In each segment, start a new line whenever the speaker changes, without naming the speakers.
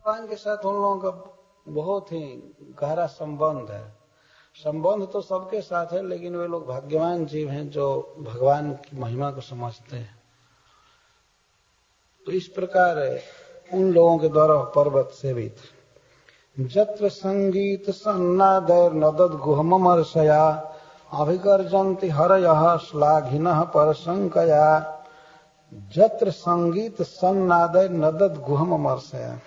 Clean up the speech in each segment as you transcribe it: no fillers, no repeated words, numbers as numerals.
भगवान के साथ उन लोगों का बहुत ही गहरा संबंध है। संबंध तो सबके साथ है, लेकिन वे लोग भाग्यवान जीव हैं जो भगवान की महिमा को समझते हैं। तो इस प्रकार उन लोगों के द्वारा पर्वत सेवित। जत्र संगीत सन्नादैर नदद गुहममर्षया अभिगर्जन्ति हरयः श्लाघिनः परशंकया। जत्र संगीत सन्नादैर नदद गुहममर्षया।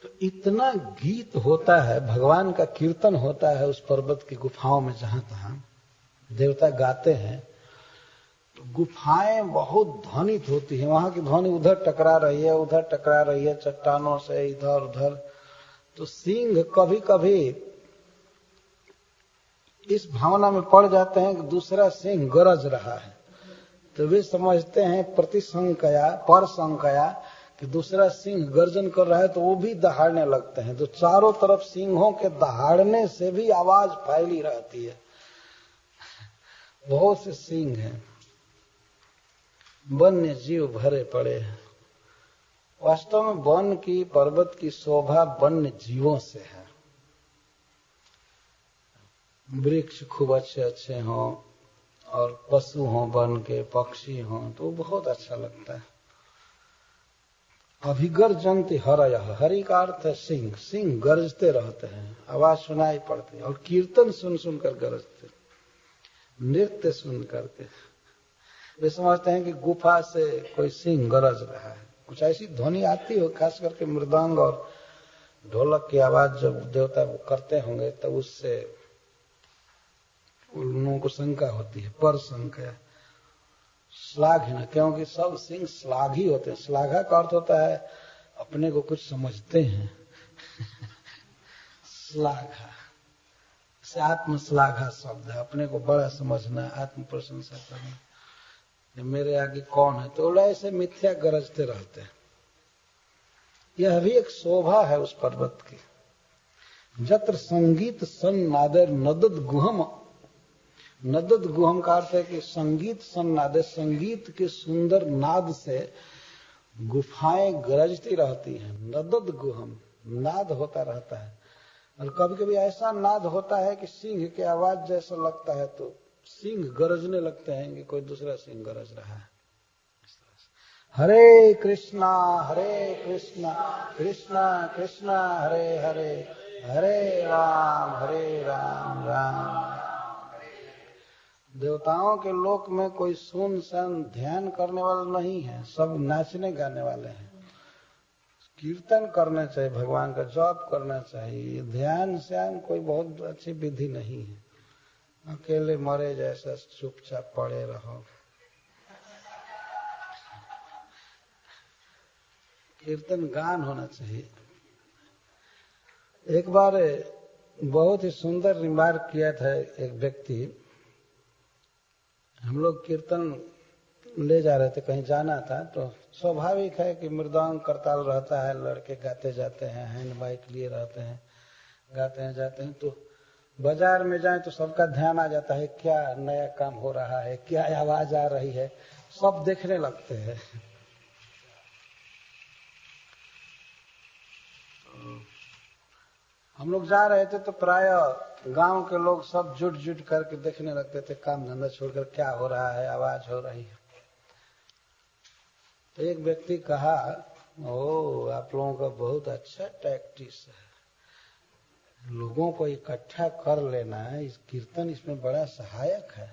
तो इतना गीत होता है, भगवान का कीर्तन होता है उस पर्वत की गुफाओं में, जहां तहां देवता गाते हैं। तो गुफाएं बहुत ध्वनित होती है, वहां की ध्वनि उधर टकरा रही है, उधर टकरा रही है, चट्टानों से इधर उधर। तो सिंह कभी कभी इस भावना में पड़ जाते हैं कि दूसरा सिंह गरज रहा है, तो वे समझते हैं प्रतिशंकया परशंकया कि दूसरा सिंह गर्जन कर रहा है, तो वो भी दहाड़ने लगते हैं। तो चारों तरफ सिंहों के दहाड़ने से भी आवाज फैली रहती है। बहुत से सिंह हैं, वन्य जीव भरे पड़े हैं। वास्तव में वन की, पर्वत की शोभा वन्य जीवों से है। वृक्ष खूब अच्छे अच्छे हों और पशु हों, वन के पक्षी हों, तो बहुत अच्छा लगता है। अभिगर्जन्ति हरयः, हरि का अर्थ है सिंह। सिंह गरजते रहते हैं, आवाज सुनाई पड़ती है, और कीर्तन सुन सुनकर गरजते, नृत्य सुन करके। वे समझते हैं कि गुफा से कोई सिंह गरज रहा है। कुछ ऐसी ध्वनि आती हो, खास करके मृदंग और ढोलक की आवाज जब देवता वो करते होंगे, तब उससे उन लोगों को शंका होती है, पर शंका। श्लाघिन, क्योंकि सब सिंह श्लाघी होते हैं। श्लाघा का अर्थ होता है अपने को कुछ समझते हैं। श्लाघा से आत्मश्लाघा शब्द है, अपने को बड़ा समझना, आत्म प्रशंसा करना, मेरे आगे कौन है। तो ऐसे मिथ्या गरजते रहते हैं। यह भी एक शोभा है उस पर्वत की। जत्र संगीत सन्नादैर नदद गुहम। नदद गुहम का अर्थ है कि संगीत सन्नाद, संगीत के सुंदर नाद से गुफाएं गरजती रहती हैं। नदद गुहम, नाद होता रहता है। और कभी कभी ऐसा नाद होता है कि सिंह की आवाज जैसा लगता है, तो सिंह गरजने लगते हैं कि कोई दूसरा सिंह गरज रहा है। हरे कृष्णा कृष्णा कृष्णा हरे हरे, हरे राम राम। देवताओं के लोक में कोई सुन सन ध्यान करने वाला नहीं है, सब नाचने गाने वाले हैं। कीर्तन करना चाहिए, भगवान का जाप करना चाहिए। ध्यान श्यान कोई बहुत अच्छी विधि नहीं है। अकेले मरे जैसा चुपचाप पड़े रहो। कीर्तन गान होना चाहिए। एक बार बहुत ही सुंदर रिमार्क किया था एक व्यक्ति। हम लोग कीर्तन ले जा रहे थे, कहीं जाना था, तो स्वाभाविक है कि मृदंग करताल रहता है, लड़के गाते जाते हैं, हैंड माइक लिए रहते हैं, गाते हैं जाते हैं। तो बाजार में जाए तो सबका ध्यान आ जाता है, क्या नया काम हो रहा है, क्या आवाज आ रही है, सब देखने लगते हैं। हम लोग जा रहे थे तो प्राय गांव के लोग सब जुट करके देखने लगते थे, काम धंधा छोड़कर क्या हो रहा है, आवाज हो रही है। तो एक व्यक्ति कहा, ओ आप लोगों का बहुत अच्छा टैक्टिस है, लोगों को इकट्ठा कर लेना है, इस कीर्तन इसमें बड़ा सहायक है।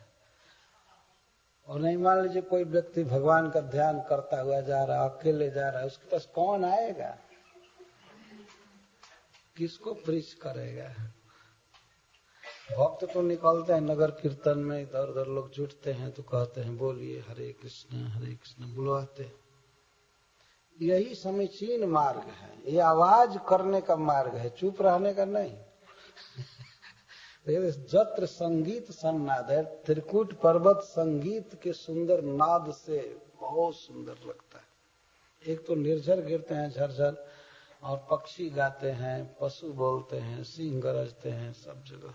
और नहीं, मान लीजिए कोई व्यक्ति भगवान का ध्यान करता हुआ जा रहा है, अकेले जा रहा है, उसके पास कौन आएगा, किसको प्रीच करेगा। भक्त तो निकलते हैं नगर कीर्तन में, इधर उधर लोग जुटते हैं तो कहते हैं बोलिए हरे कृष्ण बुलवाते। यही समीचीन मार्ग है, ये आवाज करने का मार्ग है, चुप रहने का नहीं। जत्र संगीत सन्नाद है, त्रिकुट पर्वत संगीत के सुंदर नाद से बहुत सुंदर लगता है। एक तो निर्झर गिरते हैं झरझर, और पक्षी गाते हैं, पशु बोलते हैं, सिंह गरजते हैं, सब जगह।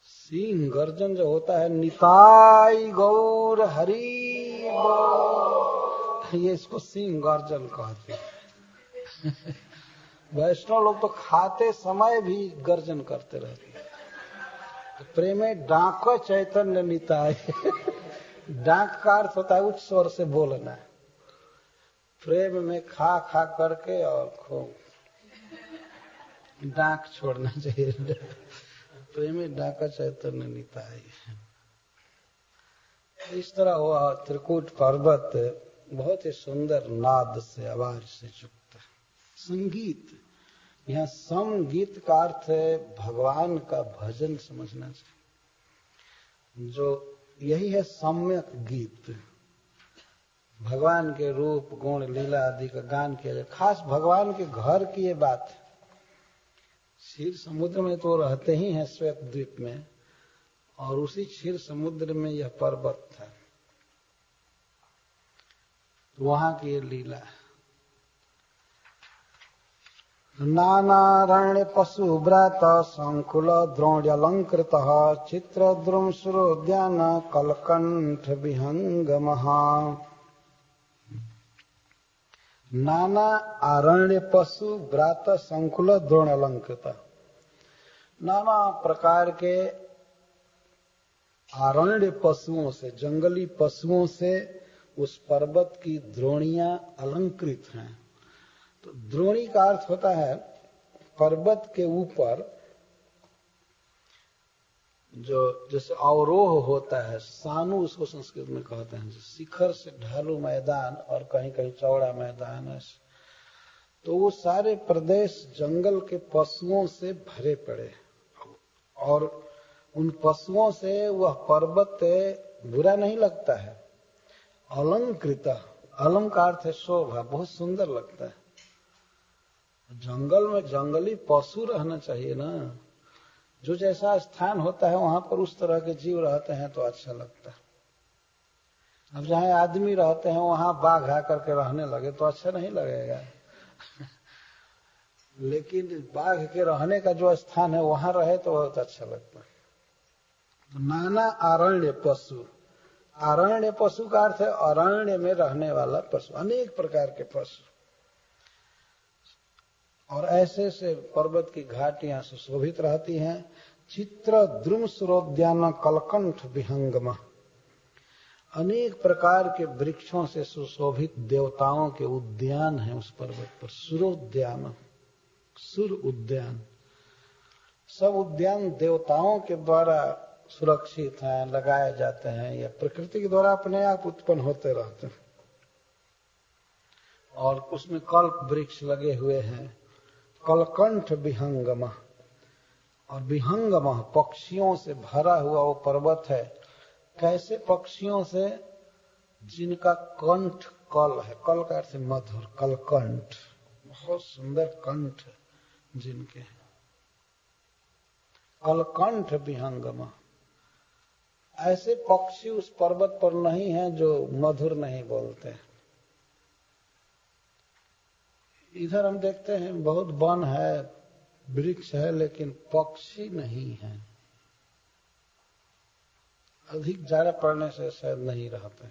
सिंह गर्जन जो होता है, निताई गौर हरि बोल, ये इसको सिंह गर्जन कहते हैं। वैष्णव लोग तो खाते समय भी गर्जन करते रहते हैं। तो प्रेमे डाक चैतन्य निताय। डाक का अर्थ होता है उच्च स्वर से बोलना। प्रेम में खा खा करके और खूब डाक छोड़ना चाहिए। प्रेमी डाका चैतन्य निताय। इस तरह हुआ त्रिकूट पर्वत बहुत ही सुंदर नाद से, आवाज से युक्त है। संगीत, यहाँ संगीत का अर्थ है भगवान का भजन समझना चाहिए। जो यही है सम्यक गीत। भगवान के रूप गुण लीला आदि का गान किया जाए। खास भगवान के घर की ये बात है। क्षीर समुद्र में तो रहते ही हैं, श्वेत द्वीप में, और उसी क्षीर समुद्र में यह पर्वत था। तो वहां की ये लीला। नानारण्य पशु व्रात संकुल द्रोण्यलंकृत चित्र द्रुमसुरोद्यान कलकंठ विहंगमः। नाना आरण्य पशु व्रात संकुल द्रोणालंकृत। नाना प्रकार के आरण्य पशुओं से, जंगली पशुओं से उस पर्वत की द्रोणियां अलंकृत हैं। तो द्रोणी का अर्थ होता है पर्वत के ऊपर जो जैसे अवरोह होता है, सानु उसको संस्कृत में कहते हैं। शिखर से ढालू मैदान और कहीं कहीं चौड़ा मैदान है। तो वो सारे प्रदेश जंगल के पशुओं से भरे पड़े, और उन पशुओं से वह पर्वत बुरा नहीं लगता है। अलंकृत, अलम का अर्थ है शोभा, बहुत सुंदर लगता है। जंगल में जंगली पशु रहना चाहिए ना। जो जैसा स्थान होता है वहां पर उस तरह के जीव रहते हैं तो अच्छा लगता है। अब जहां आदमी रहते हैं वहां बाघ आकर के रहने लगे तो अच्छा नहीं लगेगा। लेकिन बाघ के रहने का जो स्थान है वहां रहे तो बहुत अच्छा लगता है। तो नाना आरण्य पशु, आरण्य पशु का अर्थ है अरण्य में रहने वाला पशु, अनेक प्रकार के पशु। और ऐसे से पर्वत की घाटियां सुशोभित रहती हैं। चित्र द्रुम सुरोद्यान कलकंठ विहंगम, अनेक प्रकार के वृक्षों से सुशोभित देवताओं के उद्यान हैं उस पर्वत पर। सुरोद्यान, सुर उद्यान, सब उद्यान देवताओं के द्वारा सुरक्षित हैं, लगाए जाते हैं, या प्रकृति के द्वारा अपने आप उत्पन्न होते रहते हैं। और उसमें कल्प वृक्ष लगे हुए हैं। कलकंठ विहंगम, और विहंगम पक्षियों से भरा हुआ वो पर्वत है। कैसे पक्षियों से? जिनका कंठ कल है, कल का अर्थ मधुर, कलकंठ, बहुत सुंदर कंठ जिनके हैं। कलकंठ विहंगम, ऐसे पक्षी उस पर्वत पर नहीं हैं जो मधुर नहीं बोलते। इधर हम देखते हैं बहुत वन है, वृक्ष है, लेकिन पक्षी नहीं है। अधिक जाड़ा पड़ने से शायद नहीं रहते,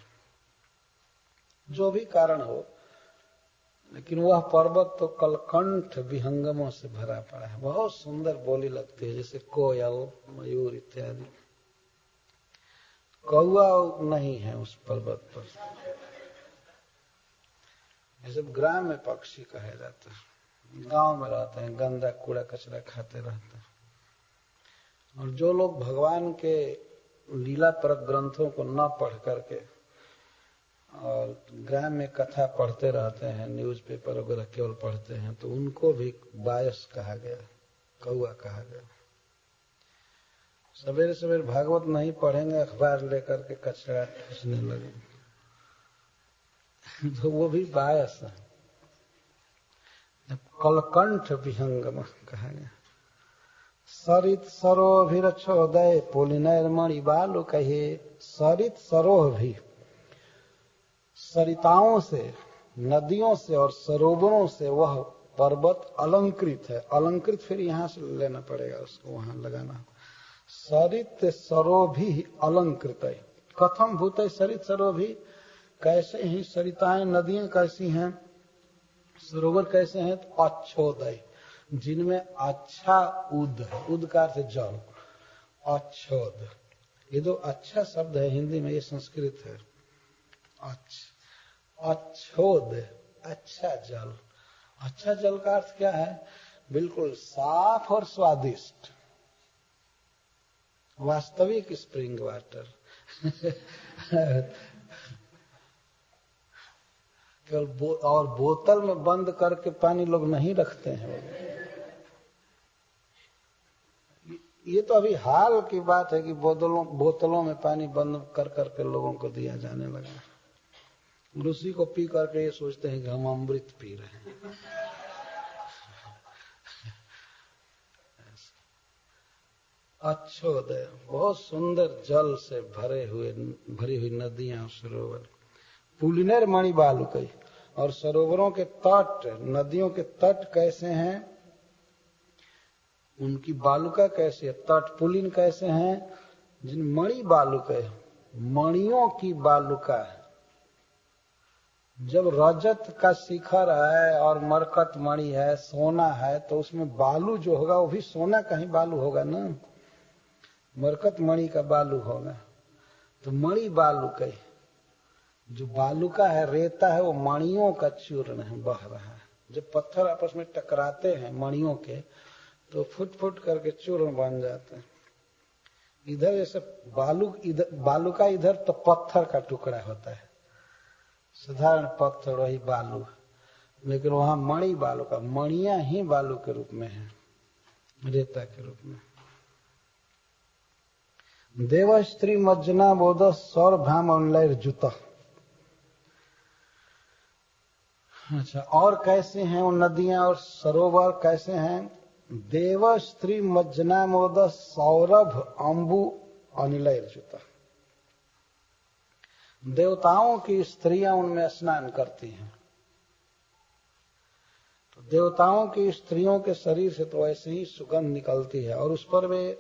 जो भी कारण हो, लेकिन वह पर्वत तो कलकंठ विहंगमों से भरा पड़ा है। बहुत सुंदर बोली लगती है, जैसे कोयल, मयूर इत्यादि। कौआ नहीं है उस पर्वत पर। ये सब ग्राम्य पक्षी कहे जाते हैं, गांव में रहते हैं, गंदा कूड़ा कचरा खाते रहते हैं। और जो लोग भगवान के लीला पर ग्रंथों को न पढ़ करके और ग्राम्य कथा पढ़ते रहते हैं, न्यूज़पेपर वगैरह केवल पढ़ते हैं, तो उनको भी बायस कहा गया, कौआ कहा गया। सवेरे सवेरे भागवत नहीं पढ़ेंगे, अखबार लेकर के कचरा ठूसने लगे तो वो भी बायस है। कलकंठ विहंगम कहा गया। सरित सरोभिरक्षोदय पुलिनैर्मणि बालु कहे। सरित सरोह भी, सरिताओं से, नदियों से और सरोवरों से वह पर्वत अलंकृत है। अलंकृत फिर यहां से लेना पड़ेगा, उसको वहां लगाना। सरित सरोभि अलंकृत, कथम भूत सरित सरोभि, कैसे ही सरिताएं, नदियां कैसी हैं, सरोवर कैसे हैं, तो अच्छोदय, जिनमें अच्छा उद है, उद का अर्थ जल, अच्छोद। ये दो अच्छा शब्द है हिंदी में, ये संस्कृत है। अच्छोद, अच्छा जल। अच्छा जल का अर्थ क्या है? बिल्कुल साफ और स्वादिष्ट, वास्तविक स्प्रिंग वाटर। केवल और बोतल में बंद करके पानी लोग नहीं रखते हैं। ये तो अभी हाल की बात है कि बोतलों में पानी बंद कर करके लोगों को दिया जाने लगा। उसी को पी करके ये सोचते हैं कि हम अमृत पी रहे हैं। अच्छोदय, बहुत सुंदर जल से भरी हुई नदियां, सरोवर। पुलिनेर मणि बालुकई, और सरोवरों के तट, नदियों के तट कैसे हैं, उनकी बालुका कैसी है, तट पुलिन कैसे हैं, जिन मणि बालुकई, मणियों की बालुका है। जब रजत का शिखर है और मरकत मणि है, सोना है, तो उसमें बालू जो होगा वो भी सोना का ही बालू होगा ना, मरकत मणि का बालू होगा। तो मणि बालुकई, जो बालुका है, रेता है, वो मणियों का चूर्ण है, बह रहा है। जब पत्थर आपस में टकराते हैं मणियों के, तो फुट फुट करके चूर्ण बन जाते हैं। इधर जैसे बालुका इधर तो पत्थर का टुकड़ा होता है, साधारण पत्थर, वही बालू। लेकिन वहां मणि बालुका, मणियां ही बालू के रूप में है, रेता के रूप में। देव स्त्री मज्जना बोध सौरभाम अनलैर जुता। अच्छा, और कैसे हैं वो नदियां और सरोवर कैसे हैं? देव स्त्री मज्जना मोद सौरभ अंबु अनिलैर जुता। देवताओं की स्त्रियां उनमें स्नान करती हैं। तो देवताओं की स्त्रियों के शरीर से तो ऐसे ही सुगंध निकलती है, और उस पर वे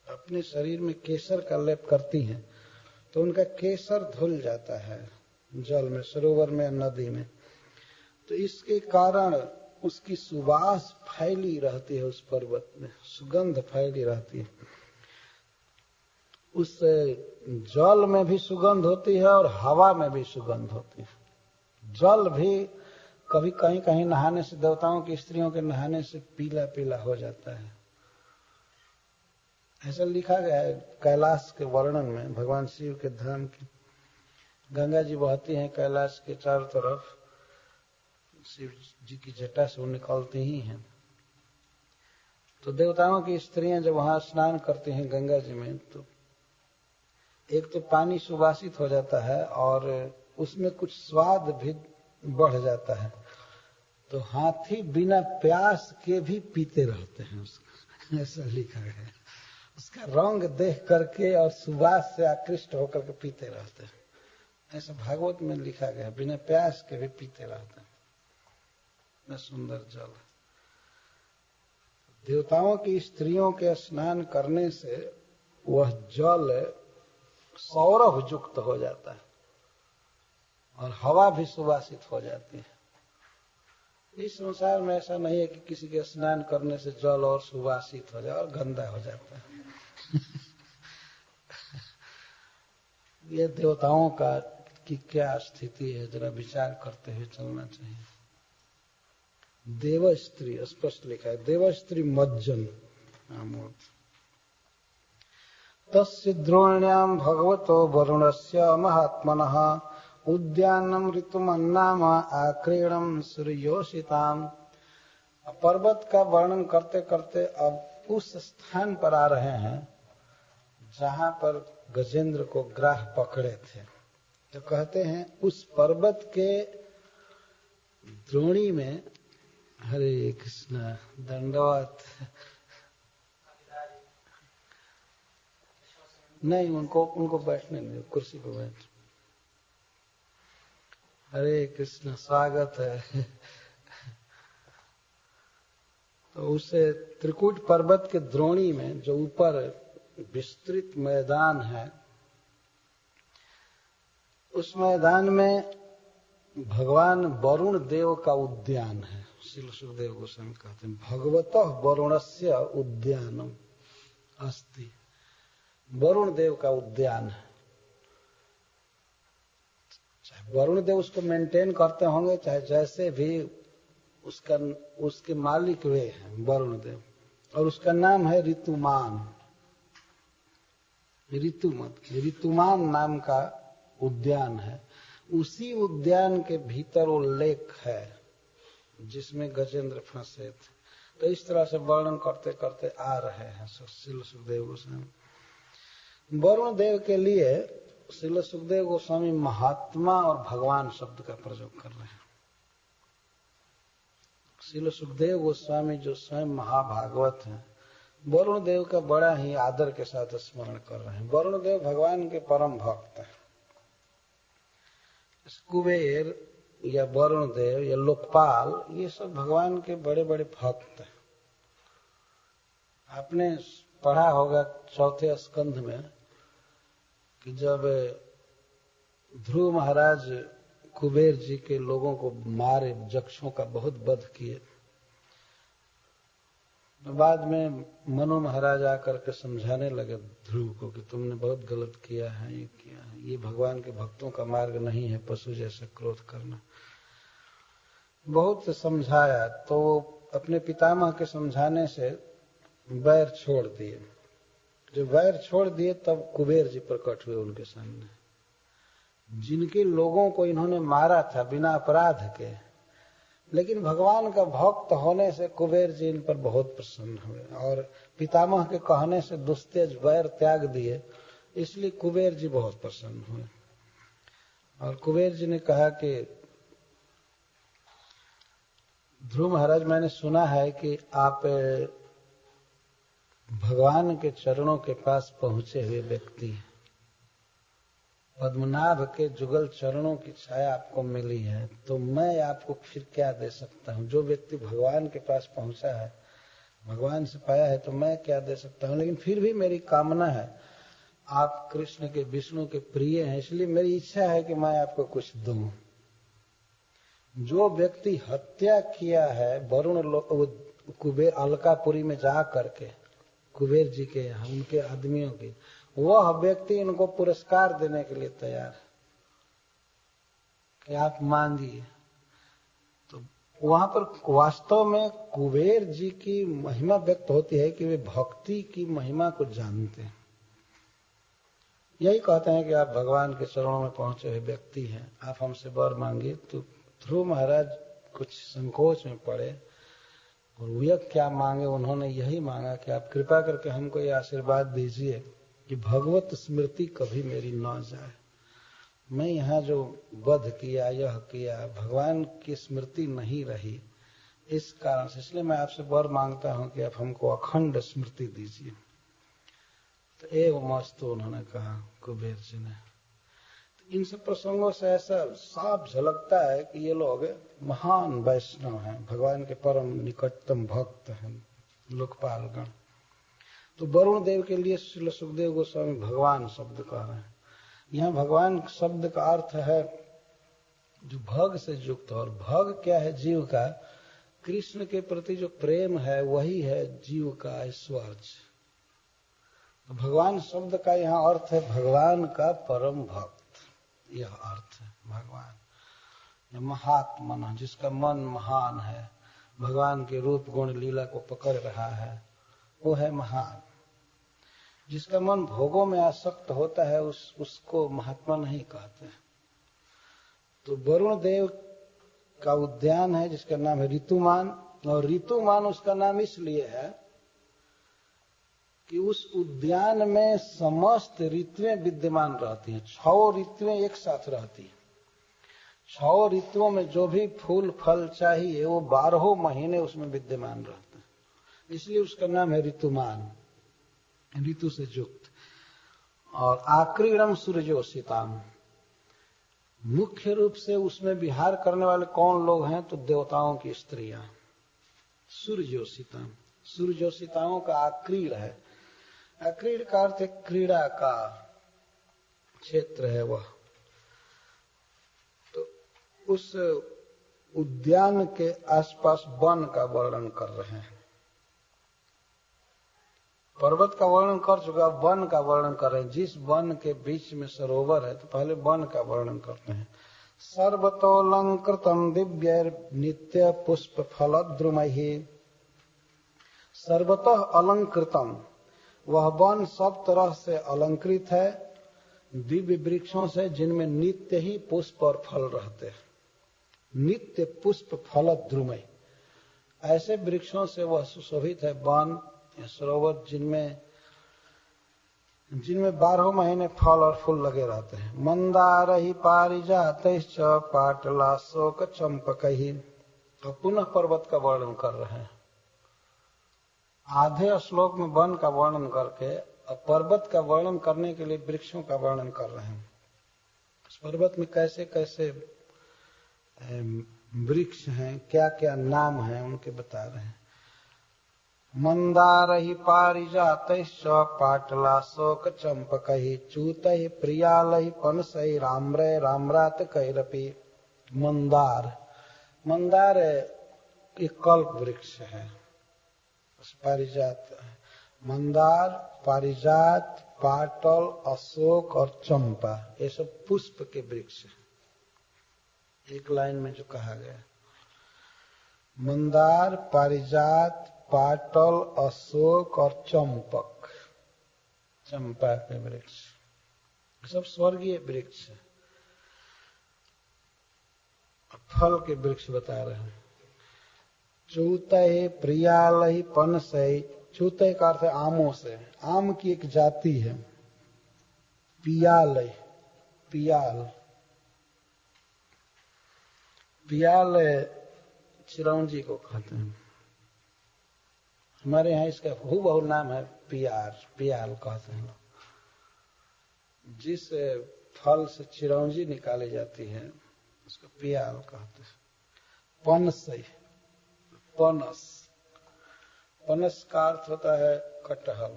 अपने शरीर में केसर का लेप करती हैं, तो उनका केसर धुल जाता है जल में, सरोवर में, नदी में। तो इसके कारण उसकी सुवास फैली रहती है, उस पर्वत में सुगंध फैली रहती है। उस जल में भी सुगंध होती है और हवा में भी सुगंध होती है। जल भी कभी कहीं कहीं नहाने से, देवताओं की स्त्रियों के नहाने से पीला पीला हो जाता है। ऐसा लिखा गया है कैलाश के वर्णन में, भगवान शिव के धाम की गंगा जी बहती हैं कैलाश के चारों तरफ, शिव जी की जटा से वो निकलती ही हैं। तो देवताओं की स्त्रियां जब वहां स्नान करती हैं गंगा जी में, तो एक तो पानी सुवासित हो जाता है और उसमें कुछ स्वाद भी बढ़ जाता है। तो हाथी बिना प्यास के भी पीते रहते हैं उसका, ऐसा लिखा गया है। उसका रंग देख करके और सुवास से आकृष्ट होकर के पीते रहते हैं, ऐसा भागवत में लिखा गया है। बिना प्यास के भी पीते रहते हैं, इतना सुंदर जल। देवताओं की स्त्रियों के स्नान करने से वह जल सौरभ युक्त हो जाता है और हवा भी सुवासित हो जाती है। इस संसार में ऐसा नहीं है कि किसी के स्नान करने से जल और सुवासित हो जाए और गंदा हो जाता है। ये देवताओं का की क्या स्थिति है, जरा विचार करते हुए चलना चाहिए। देव स्त्री स्पष्ट लिखा है, देव स्त्री मज्जन आमोद। तस्य द्रोण्याम भगवतो वरुणस्य महात्मनः उद्यानम ऋतुमन्नाम आक्रीणम सूर्योषिताम। पर्वत का वर्णन करते करते अब उस स्थान पर आ रहे हैं जहां पर गजेंद्र को ग्राह पकड़े थे। तो कहते हैं उस पर्वत के द्रोणी में, हरे कृष्ण, दंडवत। नहीं, उनको बैठने नहीं, कुर्सी पर बैठ। हरे कृष्ण, स्वागत है। तो उसे त्रिकूट पर्वत के द्रोणी में, जो ऊपर विस्तृत मैदान है, उस मैदान में भगवान वरुण देव का उद्यान है। श्रील सुखदेव गोस्वामी कहते हैं भगवतः वरुणस्य उद्यानम अस्ति। वरुण देव का उद्यान है। चाहे वरुण देव उसको मेंटेन करते होंगे, चाहे जैसे भी उसके मालिक वे हैं वरुण देव, और उसका नाम है ऋतुमान। ऋतुमान नाम का उद्यान है। उसी उद्यान के भीतर वो लेक है जिसमें गजेंद्र फंसे थे। तो इस तरह से वर्णन करते करते आ रहे हैं श्रील सुखदेव गोस्वामी। वरुण देव के लिए श्रील सुखदेव गोस्वामी महात्मा और भगवान शब्द का प्रयोग कर रहे हैं। श्रील सुखदेव गोस्वामी जो स्वयं महाभागवत हैं, वरुण देव का बड़ा ही आदर के साथ स्मरण कर रहे हैं। वरुण देव भगवान के परम भक्त हैं। कुबेर या वरुण देव या लोकपाल, ये सब भगवान के बड़े बड़े भक्त हैं। आपने पढ़ा होगा चौथे स्कंध में कि जब ध्रुव महाराज कुबेर जी के लोगों को मारे, यक्षों का बहुत वध किए, तो बाद में मनु महाराज आकर के समझाने लगे ध्रुव को कि तुमने बहुत गलत किया है, ये किया है, ये भगवान के भक्तों का मार्ग नहीं है पशु जैसे क्रोध करना। बहुत समझाया तो अपने पितामह के समझाने से वैर छोड़ दिए। जब वैर छोड़ दिए तब कुबेर जी प्रकट हुए उनके सामने, जिनके लोगों को इन्होंने मारा था बिना अपराध के, लेकिन भगवान का भक्त होने से कुबेर जी इन पर बहुत प्रसन्न हुए और पितामह के कहने से दुस्तेज वैर त्याग दिए, इसलिए कुबेर जी बहुत प्रसन्न हुए। और कुबेर जी ने कहा कि ध्रुव महाराज, मैंने सुना है कि आप भगवान के चरणों के पास पहुंचे हुए व्यक्ति हैं, पद्मनाभ के जुगल चरणों की छाया आपको मिली है, तो मैं आपको फिर क्या दे सकता हूँ? जो व्यक्ति भगवान के पास पहुंचा है, भगवान से पाया है, तो मैं क्या दे सकता हूँ? लेकिन फिर भी मेरी कामना है, आप कृष्ण के विष्णु के प्रिय हैं, इसलिए मेरी इच्छा है कि मैं आपको कुछ दूं। जो व्यक्ति हत्या किया है वरुण कुबेर अलकापुरी में जा करके कुबेर जी के यहाँ उनके आदमियों की, वह व्यक्ति इनको पुरस्कार देने के लिए तैयार है कि आप मांगिए। तो वहां पर वास्तव में कुबेर जी की महिमा व्यक्त होती है कि वे भक्ति की महिमा को जानते हैं। यही कहते हैं कि आप भगवान के चरणों में पहुंचे हुए व्यक्ति हैं, आप हमसे वर मांगिए। तो ध्रुव महाराज कुछ संकोच में पड़े और वे क्या मांगे? उन्होंने यही मांगा कि आप कृपा करके हमको ये आशीर्वाद दीजिए कि भगवत स्मृति कभी मेरी न जाए। मैं यहाँ जो वध किया, यह किया, भगवान की स्मृति नहीं रही, इस कारण से, इसलिए मैं आपसे वर मांगता हूँ कि आप हमको अखंड स्मृति दीजिए। तो एवमस्तु उन्होंने कहा कुबेर जी ने। तो इन सब प्रसंगों से ऐसा साफ झलकता है कि ये लोग महान वैष्णव हैं, भगवान के परम निकटतम भक्त हैं, लोकपालगण। तो वरुण देव के लिए श्रील सुखदेव गोस्वामी भगवान शब्द कह रहे हैं। यहाँ भगवान शब्द का अर्थ है जो भग से युक्त, और भग क्या है? जीव का कृष्ण के प्रति जो प्रेम है वही है जीव का ऐश्वर्य। तो भगवान शब्द का यहाँ अर्थ है भगवान का परम भक्त, यह अर्थ है भगवान। महात्मा, जिसका मन महान है, भगवान के रूप गुण लीला को पकड़ रहा है, वो है महान। जिसका मन भोगों में आसक्त होता है उसको महात्मा नहीं कहते। तो वरुण देव का उद्यान है जिसका नाम है ऋतुमान, और ऋतुमान उसका नाम इसलिए है कि उस उद्यान में समस्त ऋतुएं विद्यमान रहती हैं। 6 ऋतुएं एक साथ रहती हैं। 6 ऋतुओं में जो भी फूल फल चाहिए वो 12 महीने उसमें विद्यमान रहते हैं, इसलिए उसका नाम है ऋतुमान, ऋतु से युक्त। और आक्रीणम सूर्योषिताम, मुख्य रूप से उसमें विहार करने वाले कौन लोग हैं? तो देवताओं की स्त्रियां। सूर्योषिताम, सूर्योषिताओं का आक्रीड़ है। आक्रीड़ का अर्थ क्रीड़ा का क्षेत्र है वह। उस उद्यान के आसपास वन का वर्णन कर रहे हैं। पर्वत का वर्णन कर चुका, वन का वर्णन कर रहे हैं। जिस वन के बीच में सरोवर है तो पहले वन का वर्णन करते हैं। सर्वतोलंकृतम दिव्य नित्य पुष्प फलद्रुमहि। सर्वतः अलंकृतम, वह वन सब तरह से अलंकृत है दिव्य वृक्षों से, जिनमें नित्य ही पुष्प और फल रहते हैं। नित्य पुष्प फलद्रुमहि, ऐसे वृक्षों से वह सुशोभित है वन या सरोवर जिनमें 12 महीने फल और फूल लगे रहते हैं। मंदारहि पारिजातैश्च पाटलाशोक चंपकहि। तो पुनः पर्वत का वर्णन कर रहे हैं। आधे श्लोक में वन का वर्णन करके अब पर्वत का वर्णन करने के लिए वृक्षों का वर्णन कर रहे हैं। इस पर्वत में कैसे कैसे वृक्ष हैं, क्या क्या नाम हैं, उनके बता रहे हैं। मंदारहि पारिजातैश्च पाटलाशोक चंपकहि चूतहि प्रियालहि पनसहि राम्रय राम्रातकैरपि। मंदार एक कल्प वृक्ष है। पारिजात, मंदार, पारिजात, पाटल, अशोक और चंपा, ये सब पुष्प के वृक्ष हैं। एक लाइन में जो कहा गया, मंदार, पारिजात, पाटल, अशोक और चंपक, चंपा के वृक्ष, सब स्वर्गीय वृक्ष है। फल के वृक्ष बता रहे हैं। चूतहि प्रियालहि पनसहि, चूतहि का अर्थ है आमों से, आम की एक जाति है। पियालहि, पियाल चिरौंजी को कहते हैं। हमारे यहाँ इसका बहु नाम है पियाल कहते हैं। जिस फल से चिरौंजी निकाली जाती है उसको पियाल कहते हैं। पनसहि, पनस का अर्थ होता है कटहल,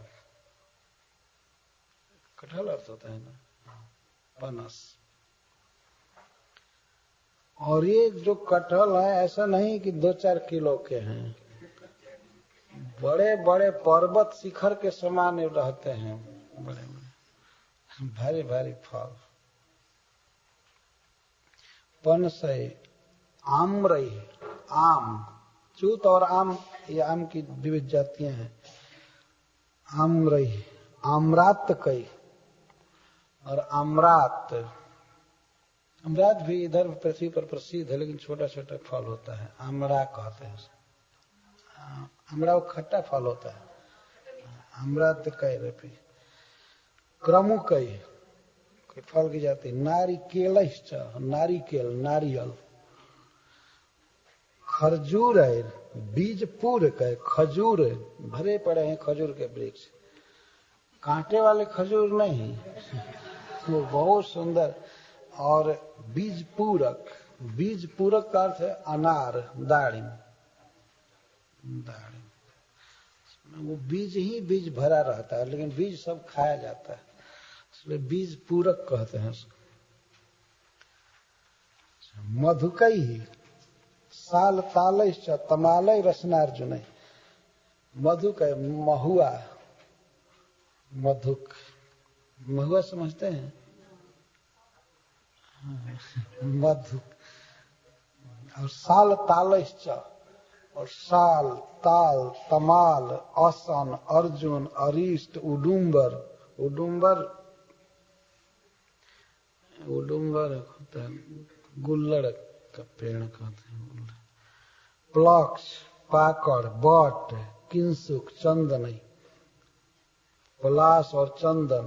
कटहल अर्थ होता है ना पनस। और ये जो कटहल है ऐसा नहीं कि 2-4 किलो के हैं, बड़े बड़े पर्वत शिखर के समान रहते हैं, बड़े बड़े भारी भारी फल। पनसहि, आम्रहि, आम, चूत और आम, ये आम की विविध जातियां हैं। आम्रहि, आम्रातकई और अमरात। अमरात भी इधर पृथ्वी पर प्रसिद्ध है, लेकिन छोटा छोटा फल होता है, आमरा कहते हैं। आमरा वो खट्टा फल होता है। अमरातकई रपि क्रमुकई, फल की जाती। नारिकेलश्च, नारिकेल, नारियल। खजूर है, बीज पूरक है, खजूर भरे पड़े हैं खजूर के वृक्ष। कांटे वाले खजूर नहीं, वो बहुत सुंदर। और बीज पूरक, बीज पूरक का अर्थ है अनार, दाड़िम। वो बीज ही बीज भरा रहता है, लेकिन बीज सब खाया जाता है, इसलिए बीज पूरक कहते हैं उसको। मधुकई, साल तालश्च तमालय रसनार्जुन। मधुक है, महुआ, मधुक, महुआ समझते हैं, मधुक। और साल तालश्च, और साल, ताल, तमाल, असन, अर्जुन, अरिष्ट, उडुम्बर। उडुम्बर होता है गुल्लड़ का पेड़ कहते हैं। प्लक्ष, पाकड़, बट, किंसुक, चंदन, पलाश और चंदन,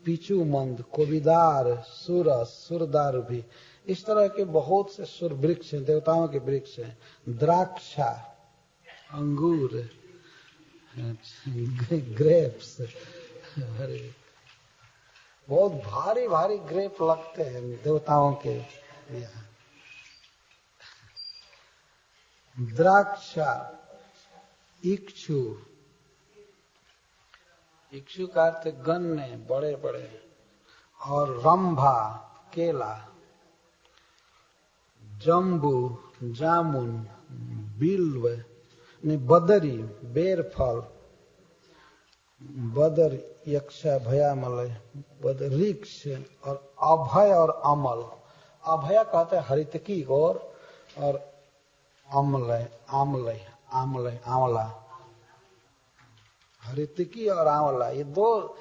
पीचूमंद, कोविदार, सुरस, सुरदारू भी। इस तरह के बहुत से सुर वृक्ष हैं, देवताओं के वृक्ष हैं। द्राक्षा, अंगूर, ग्रेप्स, बहुत भारी भारी ग्रेप लगते हैं देवताओं के यहाँ। द्राक्षा, इक्षु, इक्षु का अर्थ गन्ने, बड़े बड़े। और रंभा, केला। जम्बू, जामुन, बिल्व, बदरी, बेरफल, बदर, यक्षा, भयामलय, बदरीक्ष और अभय और अमल। अभय कहते हैं हरितकी और अमलय, आमलय, आमलय, आंवला। हरितकी और आंवला ये दो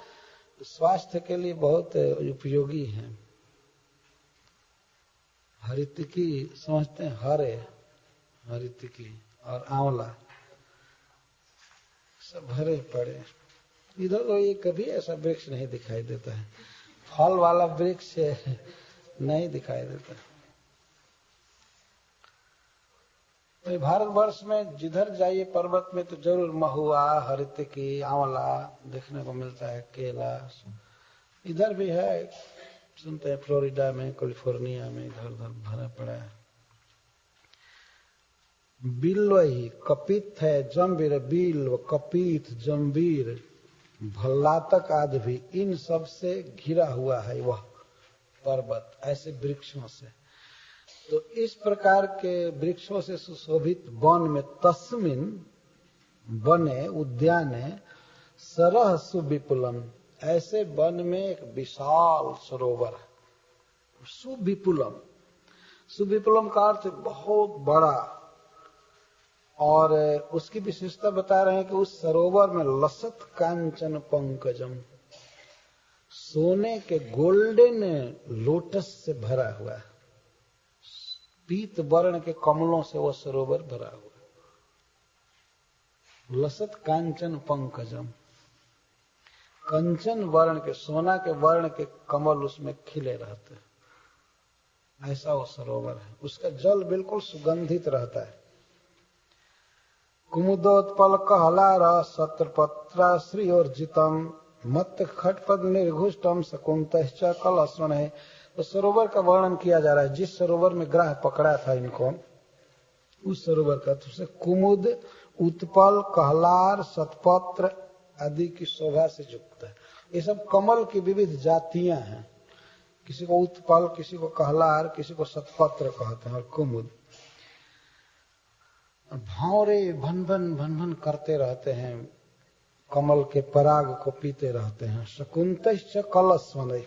स्वास्थ्य के लिए बहुत उपयोगी हैं। हरितकी समझते हैं, हरे, हरितकी और आंवला सब भरे पड़े। इधर तो ये कभी ऐसा वृक्ष नहीं दिखाई देता है, फल वाला वृक्ष नहीं दिखाई देता। तो भारतवर्ष में जिधर जाइए पर्वत में तो जरूर महुआ, हरितकी, आंवला देखने को मिलता है, केला। इधर भी है, सुनते हैं फ्लोरिडा में, कैलिफोर्निया में, इधर उधर भरा पड़ा है। बिल्वही, कपित है, जम्बीर, बिल्व, कपित, जम्बीर, भल्लातक आदि भी, इन सब से घिरा हुआ है वह पर्वत, ऐसे वृक्षों से। तो इस प्रकार के वृक्षों से सुशोभित वन में तस्मिन बने उद्याने सरह सुविपुलम, ऐसे वन में एक विशाल सरोवर है। सुविपुलम, सुविपुलम का अर्थ बहुत बड़ा। और उसकी विशेषता बता रहे हैं कि उस सरोवर में लसत कांचन पंकजम, सोने के गोल्डन लोटस से भरा हुआ है, पीत वर्ण के कमलों से वह सरोवर भरा हुआ है। लसत कांचन पंकजम, कंचन वर्ण के, सोना के वर्ण के कमल उसमें खिले रहते हैं, ऐसा वो सरोवर है। उसका जल बिल्कुल सुगंधित रहता है। कुमुदोत्पल कहलार सत्रपत्राश्रियोर्जितम मत खटपद निर्घुष्टम शकुंतश्च कलस्वन है। तो सरोवर का वर्णन किया जा रहा है। जिस सरोवर में ग्राह पकड़ा था इनको, उस सरोवर का, तो कुमुद, उत्पल, कहलार, सतपत्र आदि की शोभा से युक्त है। ये सब कमल की विविध जातियां हैं। किसी को उत्पल, किसी को कहलार, किसी को सतपत्र कहते हैं, और कुमुद। भावरे भन भन भन भन करते रहते हैं, कमल के पराग को पीते रहते हैं। शकुंतश्च कलस्वन,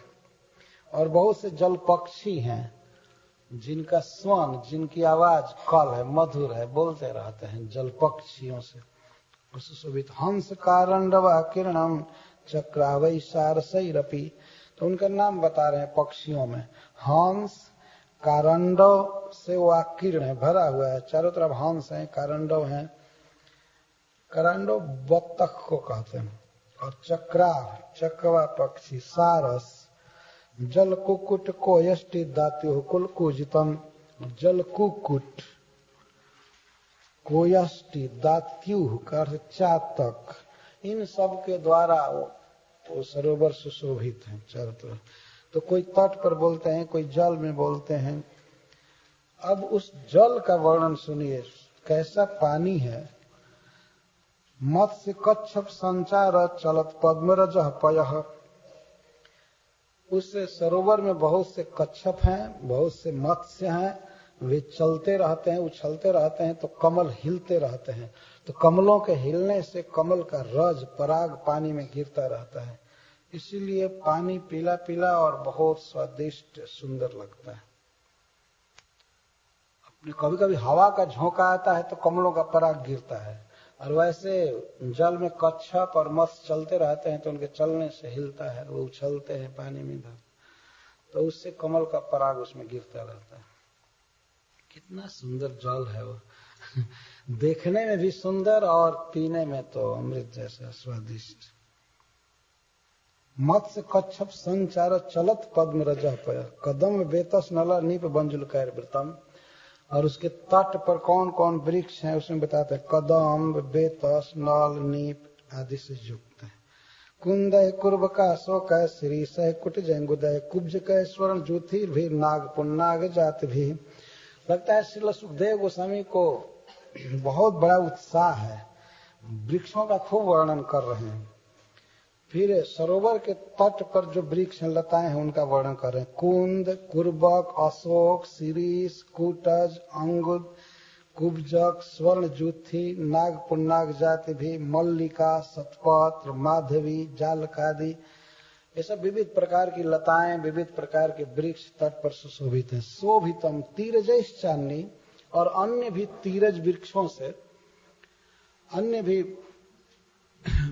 और बहुत से जल पक्षी हैं जिनका स्वन, जिनकी आवाज कल है, मधुर है, बोलते रहते हैं, जल पक्षियों से सुशोभित। हंस कारंडवा किरणम चक्रावै सारसैरपि, तो उनका नाम बता रहे हैं पक्षियों में। हंस, कारंडव से वाकिरण है, भरा हुआ है, चारों तरफ हंस है, कारंडव है। कारंडव बत्तख को कहते हैं। और चक्राव, चकवा पक्षी, सारस, जल कुकुट को यष्टि दात्यु कुलकुजितम, जल कुकुट, कोयष्टि, दात्यु का अर्थ चातक, इन सब के द्वारा वो सरोवर सुशोभित है चारों तरफ। तो कोई तट पर बोलते हैं, कोई जल में बोलते हैं। अब उस जल का वर्णन सुनिए, कैसा पानी है। मत्स्य कच्छप संचार चलत पद्मरज पयः, उस सरोवर में बहुत से कच्छप हैं, बहुत से मत्स्य हैं, वे चलते रहते हैं, उछलते रहते हैं, तो कमल हिलते रहते हैं। तो कमलों के हिलने से कमल का रज, पराग पानी में गिरता रहता है, इसीलिए पानी पीला पीला और बहुत स्वादिष्ट सुंदर लगता है। अपने कभी कभी हवा का झोंका आता है तो कमलों का पराग गिरता है, और वैसे जल में कच्छप और मत्स्य चलते रहते हैं तो उनके चलने से हिलता है, वो उछलते हैं पानी में इधर, तो उससे कमल का पराग उसमें गिरता रहता है। कितना सुंदर जल है वो देखने में भी सुंदर और पीने में तो अमृत जैसा स्वादिष्ट। मत्स्य कच्छप संचार चलत पद्म रजः पय, कदम बेतस नला नीप बंजुल कैर वृतम, और उसके तट पर कौन कौन वृक्ष हैं उसमें बताते हैं। कदम, बेतस, नल, नीप आदि से युक्त है। कुंदय, कुर्बका, शोकय, श्रीशय, कुटजय, गुदय, कुब्जकय, स्वर्ण, ज्योतिर भी, नाग, पुन्नाग जात भी। लगता है श्रील सुखदेव गोस्वामी को बहुत बड़ा उत्साह है, वृक्षों का खूब वर्णन कर रहे हैं। फिर सरोवर के तट पर जो वृक्ष लताएं हैं उनका वर्णन कर रहे हैं। कुंद, कुर्बक, अशोक, शिरीष, कुटज, अंगुद, कुब्जक, स्वर्ण जूथी, नाग पुन्नाग जाति भी, मल्लिका, सतपत्र, माधवी, जालकादि, ये सब विविध प्रकार की लताएं, विविध प्रकार के वृक्ष तट पर सुशोभित हैं। शोभितम तीरजैश्च चान्नी, और अन्य भी तीरज वृक्षों से अन्य भी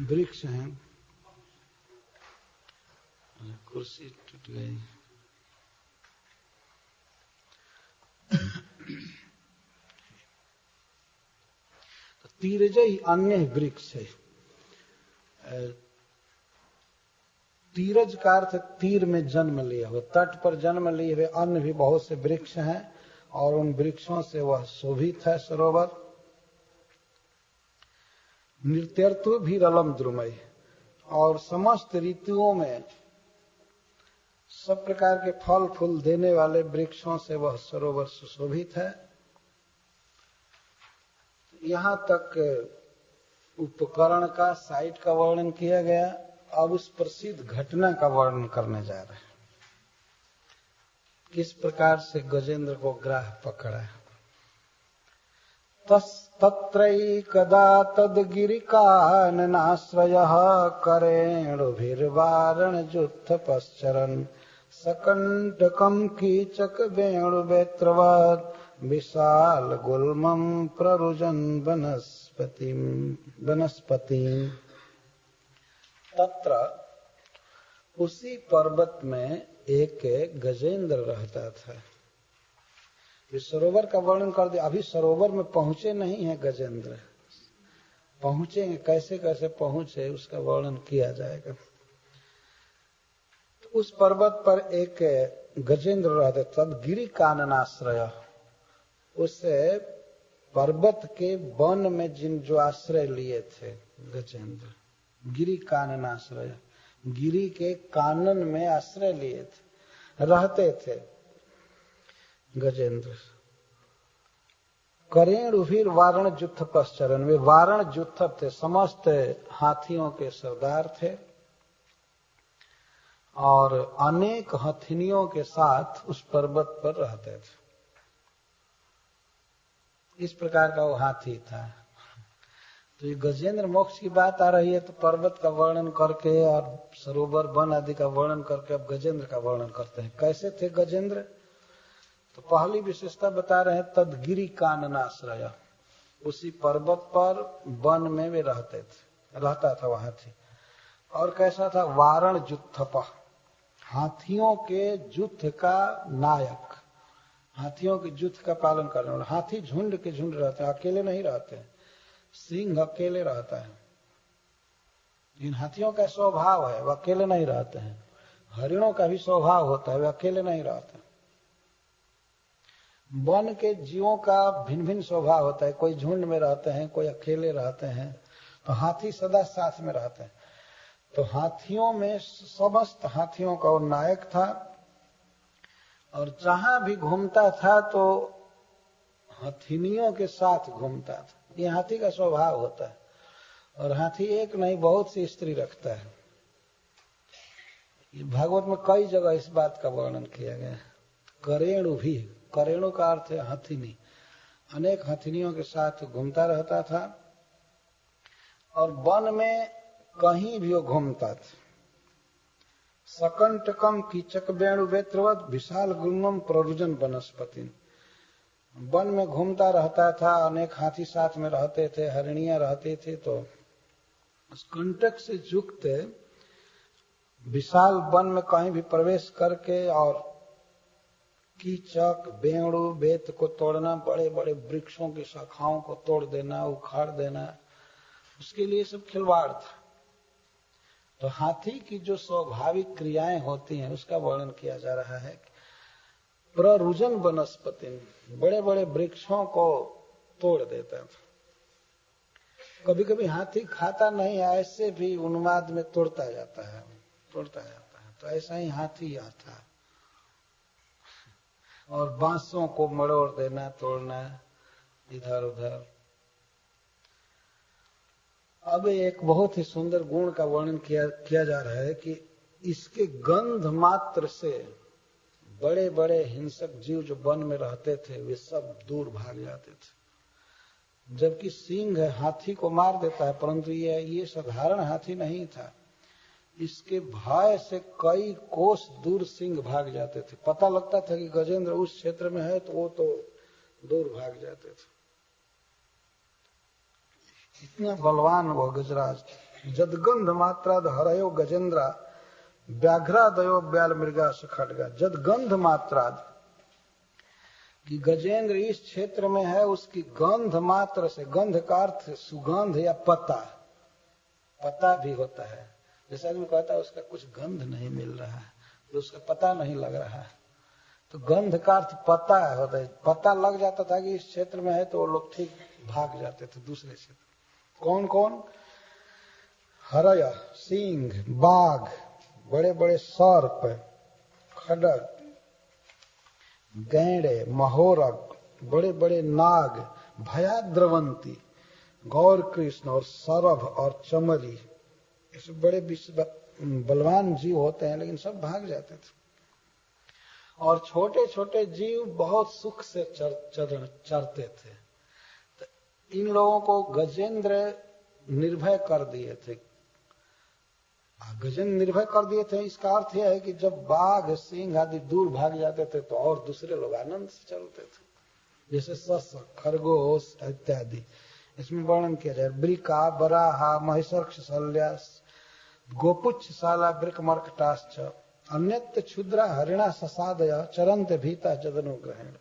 वृक्ष हैं। कुर्सी टूट गई। तो तीरजई अन्य वृक्ष है। तीरज का अर्थ तीर में जन्म लिए हुए, तट पर जन्म लिए हुए अन्य भी बहुत से वृक्ष हैं और उन वृक्षों से वह शोभित है सरोवर। नृत्यर्तु भी रलम द्रुमय, और समस्त ऋतुओं में सब प्रकार के फल फूल देने वाले वृक्षों से वह सरोवर सुशोभित है। यहाँ तक उपकरण का, साइट का वर्णन किया गया। अब उस प्रसिद्ध घटना का वर्णन करने जा रहे हैं, किस प्रकार से गजेंद्र को ग्राह पकड़ा। तत्रैकदा तद्गिरिकाननाश्रयः करेणुभिर्वारणजुत्थपश्चरन् सकण्टकं कीचक वेणुवेत्रवत् विशाल गुल्मं प्ररुजन् वनस्पतिम्। तत्र उसी पर्वत में एक गजेंद्र रहता था। इस सरोवर का वर्णन कर दिया। अभी सरोवर में पहुंचे नहीं है गजेंद्र, पहुंचेंगे, कैसे कैसे पहुंचे उसका वर्णन किया जाएगा। तो उस पर्वत पर एक गजेंद्र रहते, तद गिरि काननाश्रय, उस पर्वत के वन में जो आश्रय लिए थे गजेंद्र, गिरि काननाश्रय, गिरि के कानन में आश्रय लिए थे, रहते थे गजेंद्र। करेणुभिर वारण जुत्थ पश्चरन, वे वारण जुत्थ थे, समस्त हाथियों के सरदार थे और अनेक हथिनियों के साथ उस पर्वत पर रहते थे। इस प्रकार का वो हाथी था। तो ये गजेंद्र मोक्ष की बात आ रही है तो पर्वत का वर्णन करके और सरोवर वन आदि का वर्णन करके अब गजेंद्र का वर्णन करते हैं। कैसे थे गजेंद्र? तो पहली विशेषता बता रहे हैं, तदगिरि काननाश्रय, उसी पर्वत पर वन में वे रहता था वहां थी। और कैसा था? वारण जुत्थप, हाथियों के जुत्थ का नायक, हाथियों के जुत्थ का पालन करने वाला। हाथी झुंड के झुंड रहते हैं, अकेले नहीं रहते हैं। सिंह अकेले रहता है, इन हाथियों का स्वभाव है, वह अकेले नहीं रहते हैं। हरिणों का भी स्वभाव होता है, वे अकेले नहीं रहते। वन के जीवों का भिन्न भिन्न स्वभाव होता है, कोई झुंड में रहते हैं, कोई अकेले रहते हैं। तो हाथी सदा साथ में रहते हैं। तो हाथियों में समस्त हाथियों का वो नायक था और जहां भी घूमता था तो हथिनियों के साथ घूमता था। ये हाथी का स्वभाव होता है। और हाथी एक नहीं बहुत सी स्त्री रखता है। ये भागवत में कई जगह इस बात का वर्णन किया गया है। करेणु भी, करेणु का अर्थ है हथिनी, अनेक हथिनियों के साथ घूमता रहता था और वन में कहीं भी वो घूमता था। सकंटकम कीचक वेणु वेत्रवत विशाल गुल्मम प्ररुजन वनस्पति, वन में घूमता रहता था। अनेक हाथी साथ में रहते थे, हरिणियां रहती थी। तो उस कंटक से युक्त विशाल वन में कहीं भी प्रवेश करके और कीचक, बेणु, बेत को तोड़ना, बड़े बड़े वृक्षों की शाखाओं को तोड़ देना, उखाड़ देना, उसके लिए सब खिलवाड़ था। तो हाथी की जो स्वाभाविक क्रियाएं होती हैं उसका वर्णन किया जा रहा है। प्ररुजन वनस्पति, बड़े बड़े वृक्षों को तोड़ देता था। कभी कभी हाथी खाता नहीं है, ऐसे भी उन्माद में तोड़ता जाता है। तो ऐसा ही हाथी आता है और बांसों को मरोड़ देना, तोड़ना इधर उधर। अब एक बहुत ही सुंदर गुण का वर्णन किया जा रहा है कि इसके गंध मात्र से बड़े बड़े हिंसक जीव जो वन में रहते थे वे सब दूर भाग जाते थे। जबकि सिंह हाथी को मार देता है, परंतु ये साधारण हाथी नहीं था। इसके भय से कई कोस दूर सिंह भाग जाते थे। पता लगता था कि गजेंद्र उस क्षेत्र में है तो वो तो दूर भाग जाते थे। इतना बलवान वह गजराज। जदगंध मात्राद हरयो गजेंद्रा व्याघ्रादयो ब्याल मृगा खड्गा। जदगंध मात्राद कि गजेंद्र इस क्षेत्र में है, उसकी गंध मात्र से, गंध का अर्थ सुगंध या पता भी होता है। जैसे आदमी कहता है उसका कुछ गंध नहीं मिल रहा है तो उसका पता नहीं लग रहा है, तो गंध का अर्थ पता होता है। पता लग जाता था कि इस क्षेत्र में है तो वो लोग ठीक भाग जाते थे दूसरे क्षेत्र। कौन कौन? हरय सिंह, बाघ, बड़े बड़े सर्प, खड्ग, गैंडे, महोरग, बड़े बड़े नाग, भयाद्रवंती, गौर कृष्ण और सरभ और चमरी, ऐसे बड़े बलवान जीव होते हैं, लेकिन सब भाग जाते थे। और छोटे छोटे जीव बहुत सुख से चरते थे। तो इन लोगों को गजेंद्र निर्भय कर दिए थे। गजेंद्र निर्भय कर दिए थे, इसका अर्थ यह है कि जब बाघ, सिंह आदि दूर भाग जाते थे तो और दूसरे लोग आनंद से चलते थे, जैसे सस, खरगोश इत्यादि। इसमें वर्णन किया जाए। ब्रिका, बराहा, महिषर्क्ष, शल्यास, गोपुच्छ, साला, ब्रिक, मर्कटाश्च, अन्यत्र क्षुद्रा, हरिणा, ससादय, चरंत भीता जदनुग्रहण।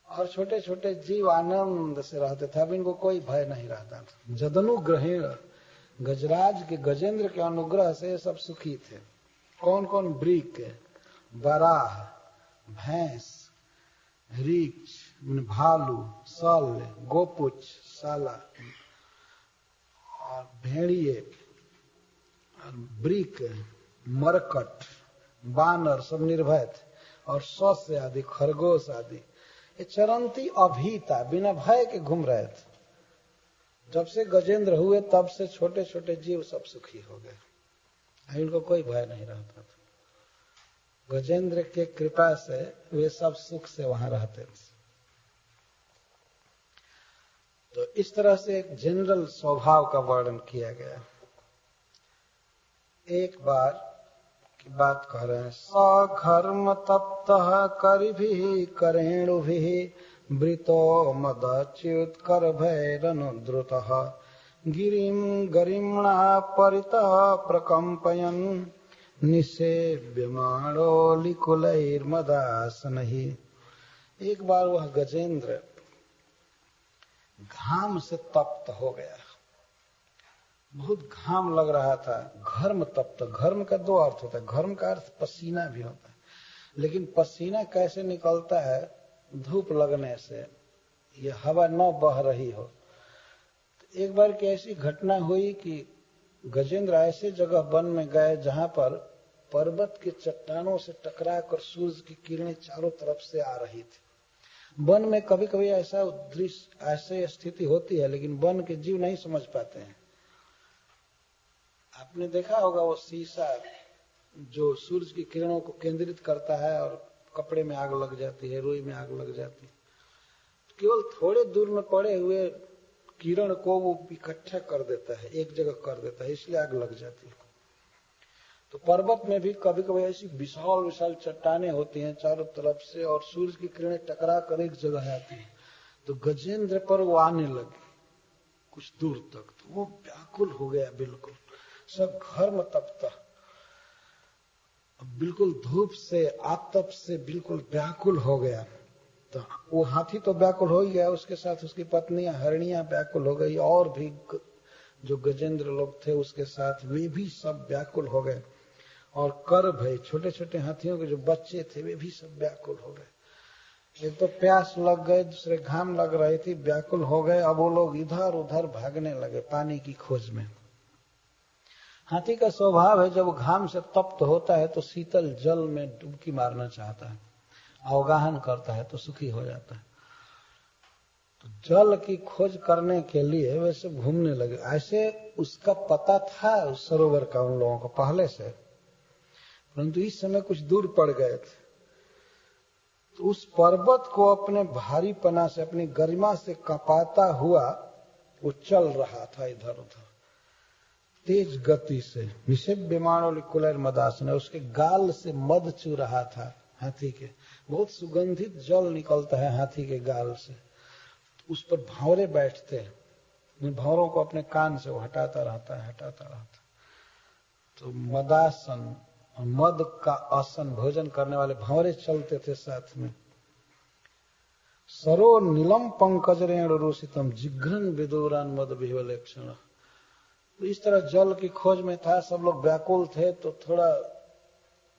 और छोटे छोटे जीव आनंद से रहते थे। अब इनको कोई भय नहीं रहता था। जदनुग्रहण, गजराज के, गजेंद्र के अनुग्रह से सब सुखी थे। कौन कौन? ब्रिक, बराह, भैंस, रीछ, भालू, शल्य, गोपुच्छ, साला और भेड़िए, ब्रिक, मरकट, बानर सब निर्भय थे। और सस्य आदि, खरगोश आदि, ये चरंती अभीता, बिना भय के घूम रहे थे। जब से गजेंद्र हुए तब से छोटे छोटे जीव सब सुखी हो गए, इनको कोई भय नहीं रहता था। गजेंद्र के कृपा से वे सब सुख से वहां रहते थे। तो इस तरह से एक जनरल स्वभाव का वर्णन किया गया। एक बार की बात कह रहे हैं। सघर्म तप्तः करिभिः करेणुभिः वृतो मदच्युत कर भैरनुद्रुतः गिरिं गरिम्णा परितः प्रकम्पयन् निषेव्यमाणो लिकुलैर्मदासनैः। एक बार वह गजेंद्र घाम से तप्त हो गया, बहुत घाम लग रहा था। घर्म तप्त, घर्म का दो अर्थ होता है। घर्म का अर्थ पसीना भी होता है, लेकिन पसीना कैसे निकलता है? धूप लगने से, ये हवा न बह रही हो। तो एक बार की ऐसी घटना हुई कि गजेंद्र ऐसे जगह वन में गए जहां पर पर्वत के चट्टानों से टकराकर सूरज की किरणें चारों तरफ से आ रही थी। वन में कभी कभी ऐसा दृश्य, ऐसी स्थिति होती है, लेकिन वन के जीव नहीं समझ पाते हैं। आपने देखा होगा वो शीशा जो सूरज की किरणों को केंद्रित करता है और कपड़े में आग लग जाती है, रुई में आग लग जाती है, केवल थोड़े दूर में पड़े हुए किरण को वो इकट्ठा कर देता है, एक जगह कर देता है, इसलिए आग लग जाती है। तो पर्वत में भी कभी कभी ऐसी विशाल विशाल चट्टानें होती हैं चारों तरफ से, और सूरज की किरणें टकरा कर एक जगह आती है। तो गजेंद्र पर वो आने लगी कुछ दूर तक, तो वो व्याकुल हो गया, बिल्कुल सब घर्म तपता, बिल्कुल धूप से, आतप से बिल्कुल व्याकुल हो गया। तो वो हाथी तो व्याकुल हो ही गया, उसके साथ उसकी पत्नियां हरणियां व्याकुल हो गई, और भी जो गजेंद्र लोग थे उसके साथ वे भी सब व्याकुल हो गए। और कर भय, छोटे छोटे हाथियों के जो बच्चे थे वे भी सब व्याकुल हो गए। एक तो प्यास लग गए, दूसरे घाम लग रही थी, व्याकुल हो गए। अब वो लोग इधर उधर भागने लगे पानी की खोज में। हाथी का स्वभाव है जब घाम से तप्त होता है तो शीतल जल में डुबकी मारना चाहता है, अवगाहन करता है तो सुखी हो जाता है। तो जल की खोज करने के लिए वैसे घूमने लगे। ऐसे उसका पता था उस सरोवर का उन लोगों को पहले से, परंतु इस समय कुछ दूर पड़ गए थे। तो उस पर्वत को अपने भारीपना से, अपनी गरिमा से कपाता हुआ वो चल रहा था इधर उधर तेज गति से। निषेव्यमाणोलिकुलर मदासन, उसके गाल से मद चू रहा था हाथी के। बहुत सुगंधित जल निकलता है हाथी के गाल से। उस पर भंवरे बैठते हैं, उन भंवरों को अपने कान से वो हटाता रहता है, हटाता रहता। तो मदासन, मद का आसन, भोजन करने वाले भंवरे चलते थे साथ में। सरो नीलम पंकज रेण रोषितम जिघ्रन विदुरान मद विवलेक्षण। इस तरह जल की खोज में था, सब लोग व्याकुल थे। तो थोड़ा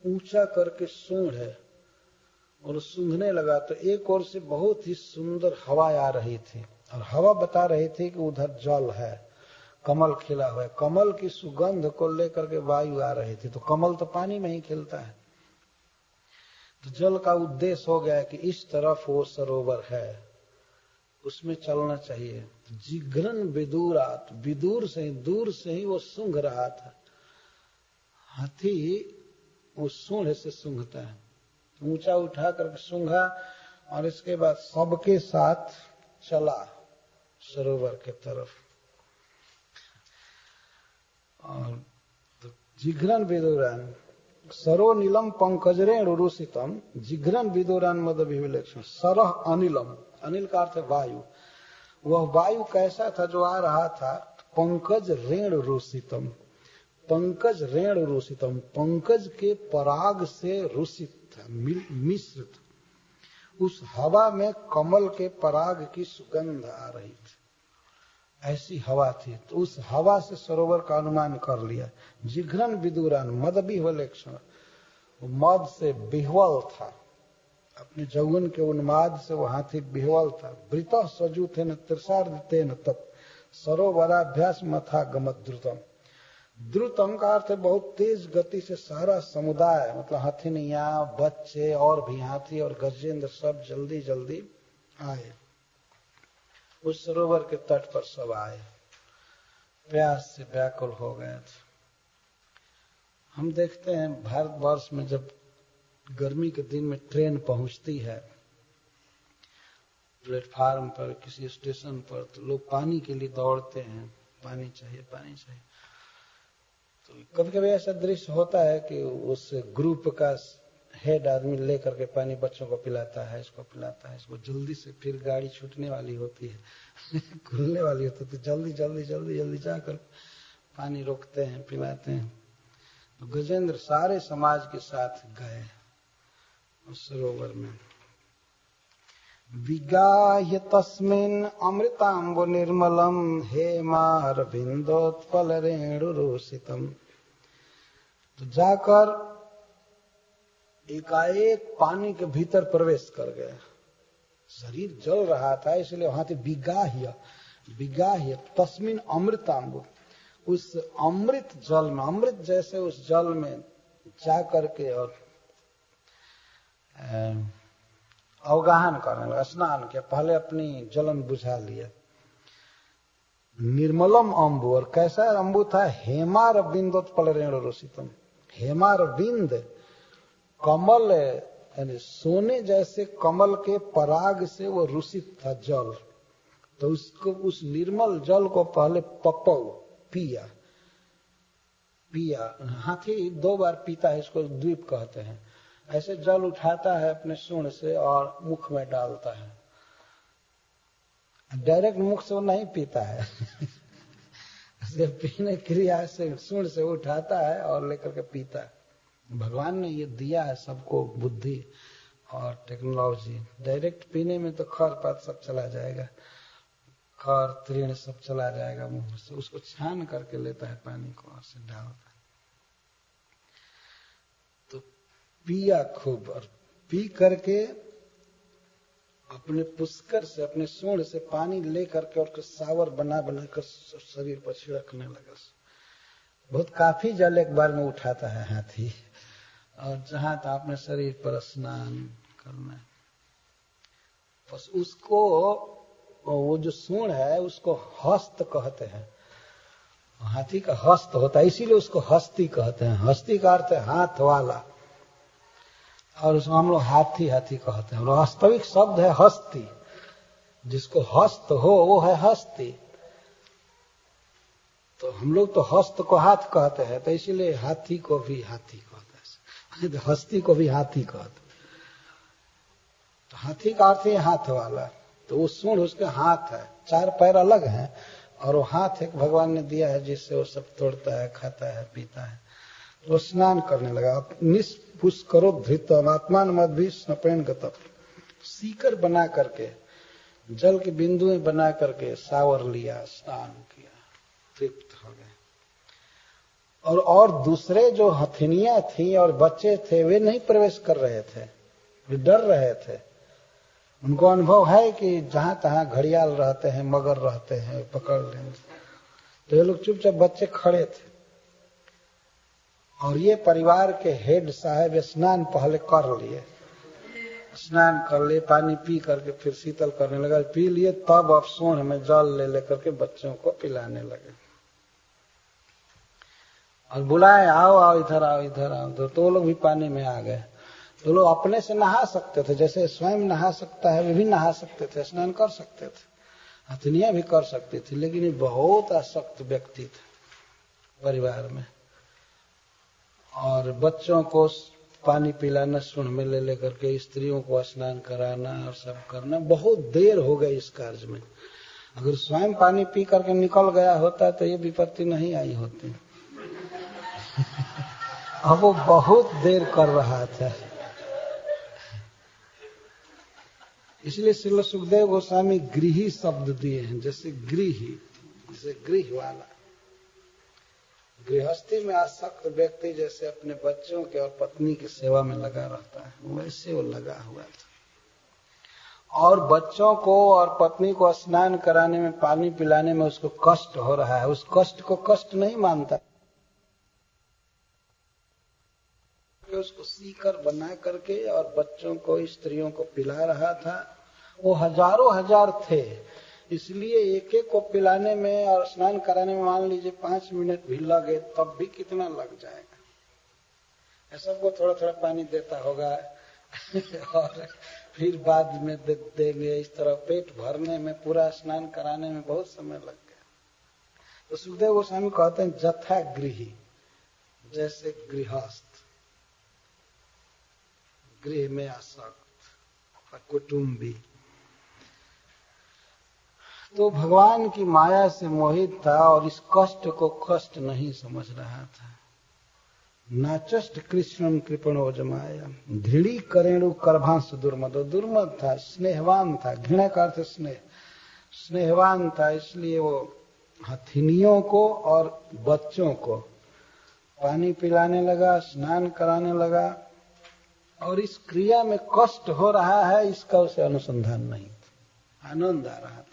ऊंचा करके सूंढ है और सूंघने लगा तो एक ओर से बहुत ही सुंदर हवा आ रही थी, और हवा बता रही थी कि उधर जल है, कमल खिला हुआ है। कमल की सुगंध को लेकर के वायु आ रही थी। तो कमल तो पानी में ही खिलता है। तो जल का उद्देश्य हो गया कि इस तरफ वो सरोवर है, उसमें चलना चाहिए। जिघ्रन विदुरात, विदूर से ही, दूर से ही वो सूंघ रहा था। हाथी वो सूंढ से सूंघता है, ऊंचा उठा करके सूंघा और इसके बाद सबके साथ चला सरोवर के तरफ। और तो जिघ्रन विदुरान सरो नीलम पंकजरेण उरुषितम जिघ्रन विदुरान मद विविलेक्षण। सरह अनिलम, अनिल का अर्थ है वायु। वह वायु कैसा था जो आ रहा था? पंकज रेण रूषितम, पंकज रेण रूषितम, पंकज के पराग से रूषित था, मिश्रित। उस हवा में कमल के पराग की सुगंध आ रही थी, ऐसी हवा थी। तो उस हवा से सरोवर का अनुमान कर लिया। जिघ्रन विदुरान मद विह्वलेक्षण, मद से बिह्वल था, अपने जौवन के उन्माद से वो हाथी बिह्वल था। वृतः सजू थे न त्रिसार्धतेन तत् सरोवराभ्यास मथा गमत द्रुतम। द्रुतम का अर्थ है बहुत तेज गति से सारा समुदाय, मतलब हथिनिया, बच्चे और भी हाथी और गजेंद्र सब जल्दी जल्दी आए। उस सरोवर के तट पर सब आए, प्यास से व्याकुल हो गए थे। हम देखते हैं भारतवर्ष में जब गर्मी के दिन में ट्रेन पहुंचती है प्लेटफार्म पर, किसी स्टेशन पर, तो लोग पानी के लिए दौड़ते हैं, पानी चाहिए, पानी चाहिए। तो कभी कभी ऐसा दृश्य होता है कि उस ग्रुप का हेड आदमी लेकर के पानी बच्चों को पिलाता है, इसको पिलाता है, इसको। जल्दी से फिर गाड़ी छूटने वाली होती है खुलने वाली होती है, तो जल्दी जल्दी जल्दी जल्दी जाकर पानी रोकते हैं, पिलाते हैं। तो गजेंद्र सारे समाज के साथ गए उस सरोवर में। विगाह्य तस्मिन् अमृतांबु निर्मलम हेमारविंदोत्पल रेणुरोषितम। तो जाकर एकाएक पानी के भीतर प्रवेश कर गए। शरीर जल रहा था, इसलिए वहां से विगाह्य, विगाह्य तस्मिन् अमृतांबु, उस अमृत जल में, अमृत जैसे उस जल में जाकर के और अवगाहन करने लगा, स्नान किया। पहले अपनी जलन बुझा लिया। निर्मलम अम्बु, और कैसा अम्बु था? हेमार बिंदोत्पल रेणुरोषितम। हेमार बिंद, कमल यानी सोने जैसे कमल के पराग से वो रूषित था जल। तो उसको, उस निर्मल जल को पहले पपौ, पिया। हाथी 2 बार पीता है, इसको द्वीप कहते हैं। ऐसे जल उठाता है अपने सूंड से और मुख में डालता है। डायरेक्ट मुख से वो नहीं पीता है पीने क्रिया से सूंड से उठाता है और लेकर के पीता है। भगवान ने ये दिया है सबको बुद्धि और टेक्नोलॉजी। डायरेक्ट पीने में तो खर पात सब चला जाएगा, खर तृण सब चला जाएगा मुंह से। उसको छान करके लेता है पानी को और से डालता है। तो पिया खूब, और पी करके अपने पुष्कर से, अपने सूंड से पानी ले करके और सावर बना बनाकर शरीर पर छिड़कने लगा। बहुत काफी जल एक बार में उठाता है हाथी, और जहां था अपने शरीर पर स्नान करना है। बस उसको वो जो सूंड है उसको हस्त कहते हैं। हाथी का हस्त होता है, इसीलिए उसको हस्ती कहते हैं। हस्ती का अर्थ है हाथ वाला, और उसको हम लोग हाथी हाथी कहते हैं। वास्तविक शब्द है हस्ती, जिसको हस्त हो वो है हस्ती। तो हम लोग तो हस्त को हाथ कहते हैं, तो इसीलिए हाथी को भी हाथी कहते हैं, हस्ती को भी हाथी कहते हैं। तो हाथी का अर्थ है हाथ वाला। तो वो सूंड उसके हाथ है, 4 पैर अलग हैं और वो हाथ एक भगवान ने दिया है जिससे वो सब तोड़ता है, खाता है, पीता है। वो स्नान करने लगा। निष्पुष्करो धृतम आत्मान मद्भि स्नपेन गतम, सीकर बना करके, जल की बिंदुएं बना करके शावर लिया, स्नान किया, तृप्त हो गए। और दूसरे जो हथिनियां थी और बच्चे थे वे नहीं प्रवेश कर रहे थे, वे डर रहे थे। उनको अनुभव है कि जहां तहां घड़ियाल रहते हैं, मगर रहते हैं, पकड़ लेंगे। तो ये लोग चुपचाप बच्चे खड़े थे। और ये परिवार के हेड साहब स्नान पहले कर लिए, स्नान कर लिए, पानी पी करके फिर शीतल करने लगा, पी लिए, तब अब सूंड में जल ले लेकर के बच्चों को पिलाने लगे और बुलाए, आओ आओ इधर आओ, इधर आओ। तो वो लोग भी पानी में आ गए। तो लोग अपने से नहा सकते थे, जैसे स्वयं नहा सकता है वे भी नहा सकते थे, स्नान कर सकते थे, हथनियां भी कर सकती थी। लेकिन ये बहुत आसक्त व्यक्ति थे परिवार में। और बच्चों को पानी पिलाना, सूंड में ले लेकर के स्त्रियों को स्नान कराना और सब करना, बहुत देर हो गई इस कार्य में। अगर स्वयं पानी पी करके निकल गया होता तो ये विपत्ति नहीं आई होती। अब वो बहुत देर कर रहा था। इसलिए श्रील सुखदेव गोस्वामी गृही शब्द दिए हैं, जैसे गृही, जैसे गृह वाला। गृहस्थी में आसक्त व्यक्ति जैसे अपने बच्चों के और पत्नी की सेवा में लगा रहता है, वैसे वो लगा हुआ था। और बच्चों को और पत्नी को स्नान कराने में, पानी पिलाने में उसको कष्ट हो रहा है, उस कष्ट को कष्ट नहीं मानता। उसको सीकर बना करके और बच्चों को, स्त्रियों को पिला रहा था। वो हजारों हजार थे, इसलिए एक एक को पिलाने में और स्नान कराने में मान लीजिए 5 मिनट भी लगे, तब भी कितना लग जाएगा। सबको थोड़ा थोड़ा पानी देता होगा और फिर बाद में देंगे। इस तरह पेट भरने में, पूरा स्नान कराने में बहुत समय लग गया। तो सुखदेव गोस्वामी कहते हैं जथा गृही, जैसे गृहस्थ, गृह में आसक्त, कुटुंबी। तो भगवान की माया से मोहित था और इस कष्ट को कष्ट नहीं समझ रहा था। नाचष्ट कृष्णम कृपणो जमाया, घृणी करेणु करभांस दुर्मदो। दुर्मद था, स्नेहवान था, घृणा का अर्थ स्नेह, स्नेहवान था। इसलिए वो हथिनियों को और बच्चों को पानी पिलाने लगा, स्नान कराने लगा। और इस क्रिया में कष्ट हो रहा है इसका उसे अनुसंधान नहीं था, आनंद आ रहा था।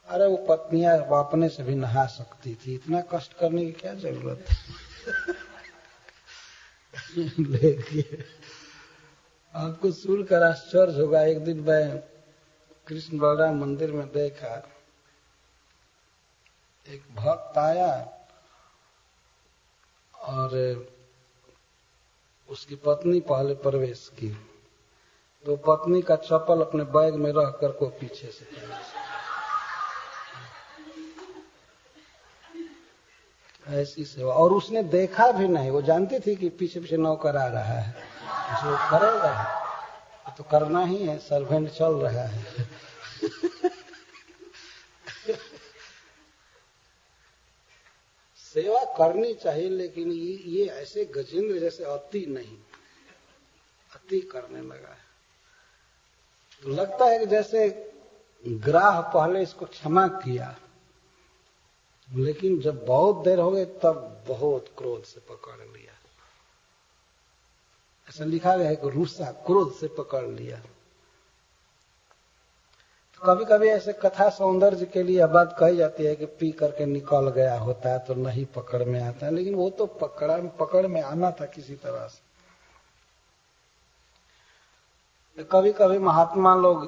अरे वो पत्नियां अपने से भी नहा सकती थी, इतना कष्ट करने की क्या जरूरत है। लेकिन आपको सुनकर आश्चर्य होगा। एक दिन मैं कृष्ण बलराम मंदिर में देखा, एक भक्त आया और उसकी पत्नी पहले प्रवेश की, तो पत्नी का चप्पल अपने बैग में रख कर को पीछे से ऐसी सेवा। और उसने देखा भी नहीं, वो जानती थी कि पीछे पीछे नौकर आ रहा है, उसको करेगा तो करना ही है, सर्वेंट चल रहा है। सेवा करनी चाहिए, लेकिन ये ऐसे गजेंद्र जैसे अति नहीं, अति करने लगा है। तो लगता है कि जैसे ग्राह पहले इसको क्षमा किया, लेकिन जब बहुत देर हो गई तब बहुत क्रोध से पकड़ लिया। ऐसा लिखा गया है कि रूसा, क्रोध से पकड़ लिया। तो कभी कभी ऐसे कथा सौंदर्य के लिए बात कही जाती है कि पी करके निकल गया होता है तो नहीं पकड़ में आता है, लेकिन वो तो पकड़ में आना था किसी तरह से। तो कभी कभी महात्मा लोग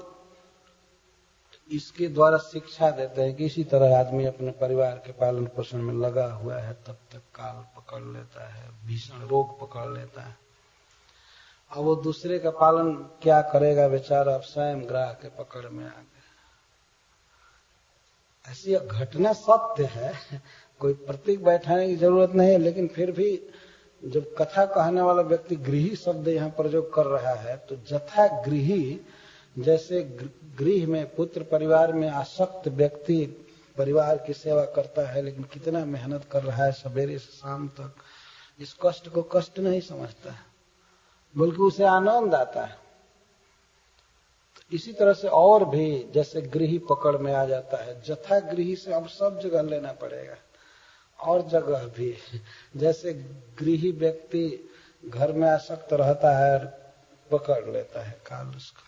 इसके द्वारा शिक्षा देते हैं कि इसी तरह आदमी अपने परिवार के पालन पोषण में लगा हुआ है, तब तक काल पकड़ लेता है, भीषण रोग पकड़ लेता है। अब वो दूसरे का पालन क्या करेगा बेचारा, अब स्वयं ग्राह के पकड़ में आ गया। ऐसी घटना सत्य है, कोई प्रतीक बैठाने की जरूरत नहीं है, लेकिन फिर भी जब कथा कहने वाला व्यक्ति गृही शब्द यहाँ प्रयोग कर रहा है, तो जथा गृही, जैसे गृह में पुत्र परिवार में आसक्त व्यक्ति परिवार की सेवा करता है, लेकिन कितना मेहनत कर रहा है सवेरे से शाम तक, इस कष्ट को कष्ट नहीं समझता है, बल्कि उसे आनंद आता है। इसी तरह से और भी जैसे गृही पकड़ में आ जाता है, जथा गृही से अब सब जगह लेना पड़ेगा, और जगह भी जैसे गृही व्यक्ति घर में आसक्त रहता है, पकड़ लेता है काल उसका,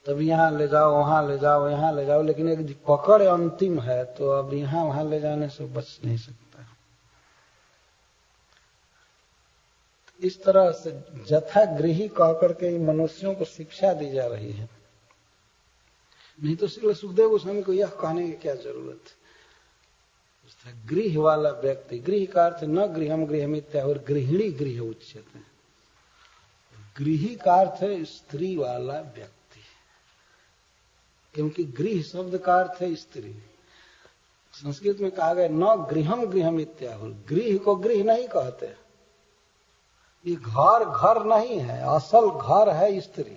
तब यहाँ ले जाओ, वहां ले जाओ, यहाँ ले जाओ, लेकिन एक पकड़ अंतिम है, तो अब यहाँ वहां ले जाने से बच नहीं सकता। इस तरह से जथा गृही कह करके मनुष्यों को शिक्षा दी जा रही है। नहीं तो श्री सुखदेव गोस्वामी को यह कहने की क्या जरूरत है। गृह वाला व्यक्ति, गृह का अर्थ न गृहम गृहमित्या और गृहिणी गृह उच्यते, गृही का अर्थ है स्त्री वाला व्यक्ति, क्योंकि गृह शब्द का अर्थ है स्त्री। संस्कृत में कहा गया न गृहम गृहमित्या, गृह को गृह नहीं कहते, ये घर घर नहीं है, असल घर है स्त्री।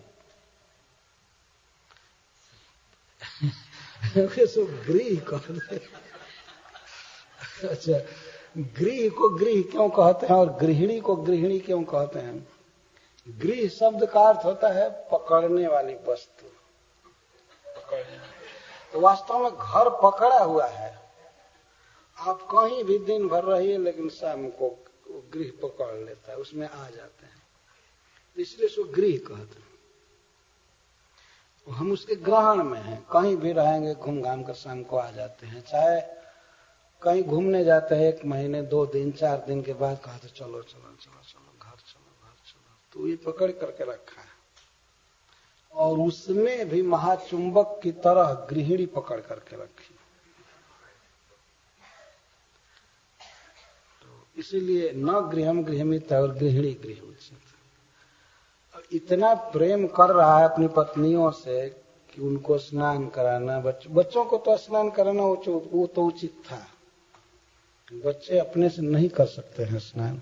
गृह कहते, अच्छा गृह को गृह क्यों कहते हैं और गृहिणी को गृहिणी क्यों कहते हैं? गृह शब्द का अर्थ होता है पकड़ने वाली वस्तु, तो वास्तव में घर पकड़ा हुआ है। आप कहीं भी दिन भर रहिए, लेकिन शाम को गृह पकड़ लेता है, उसमें आ जाते हैं, इसलिए उसको गृह कहते हैं। हम उसके ग्रहण में हैं, कहीं भी रहेंगे, घूम घाम कर शाम को आ जाते हैं। चाहे कहीं घूमने जाते हैं 1 महीने 2 दिन 4 दिन के बाद कहा तो चलो चलो चलो चलो घर चलो, तो ये पकड़ करके रखा है। और उसमें भी महाचुंबक की तरह गृहिणी पकड़ करके रखी, इसीलिए न गृहम गृहमित और गृहिणी गृह उचित। इतना प्रेम कर रहा है अपनी पत्नियों से कि उनको स्नान कराना, बच्चों को तो स्नान कराना वो तो उचित था, बच्चे अपने से नहीं कर सकते हैं स्नान,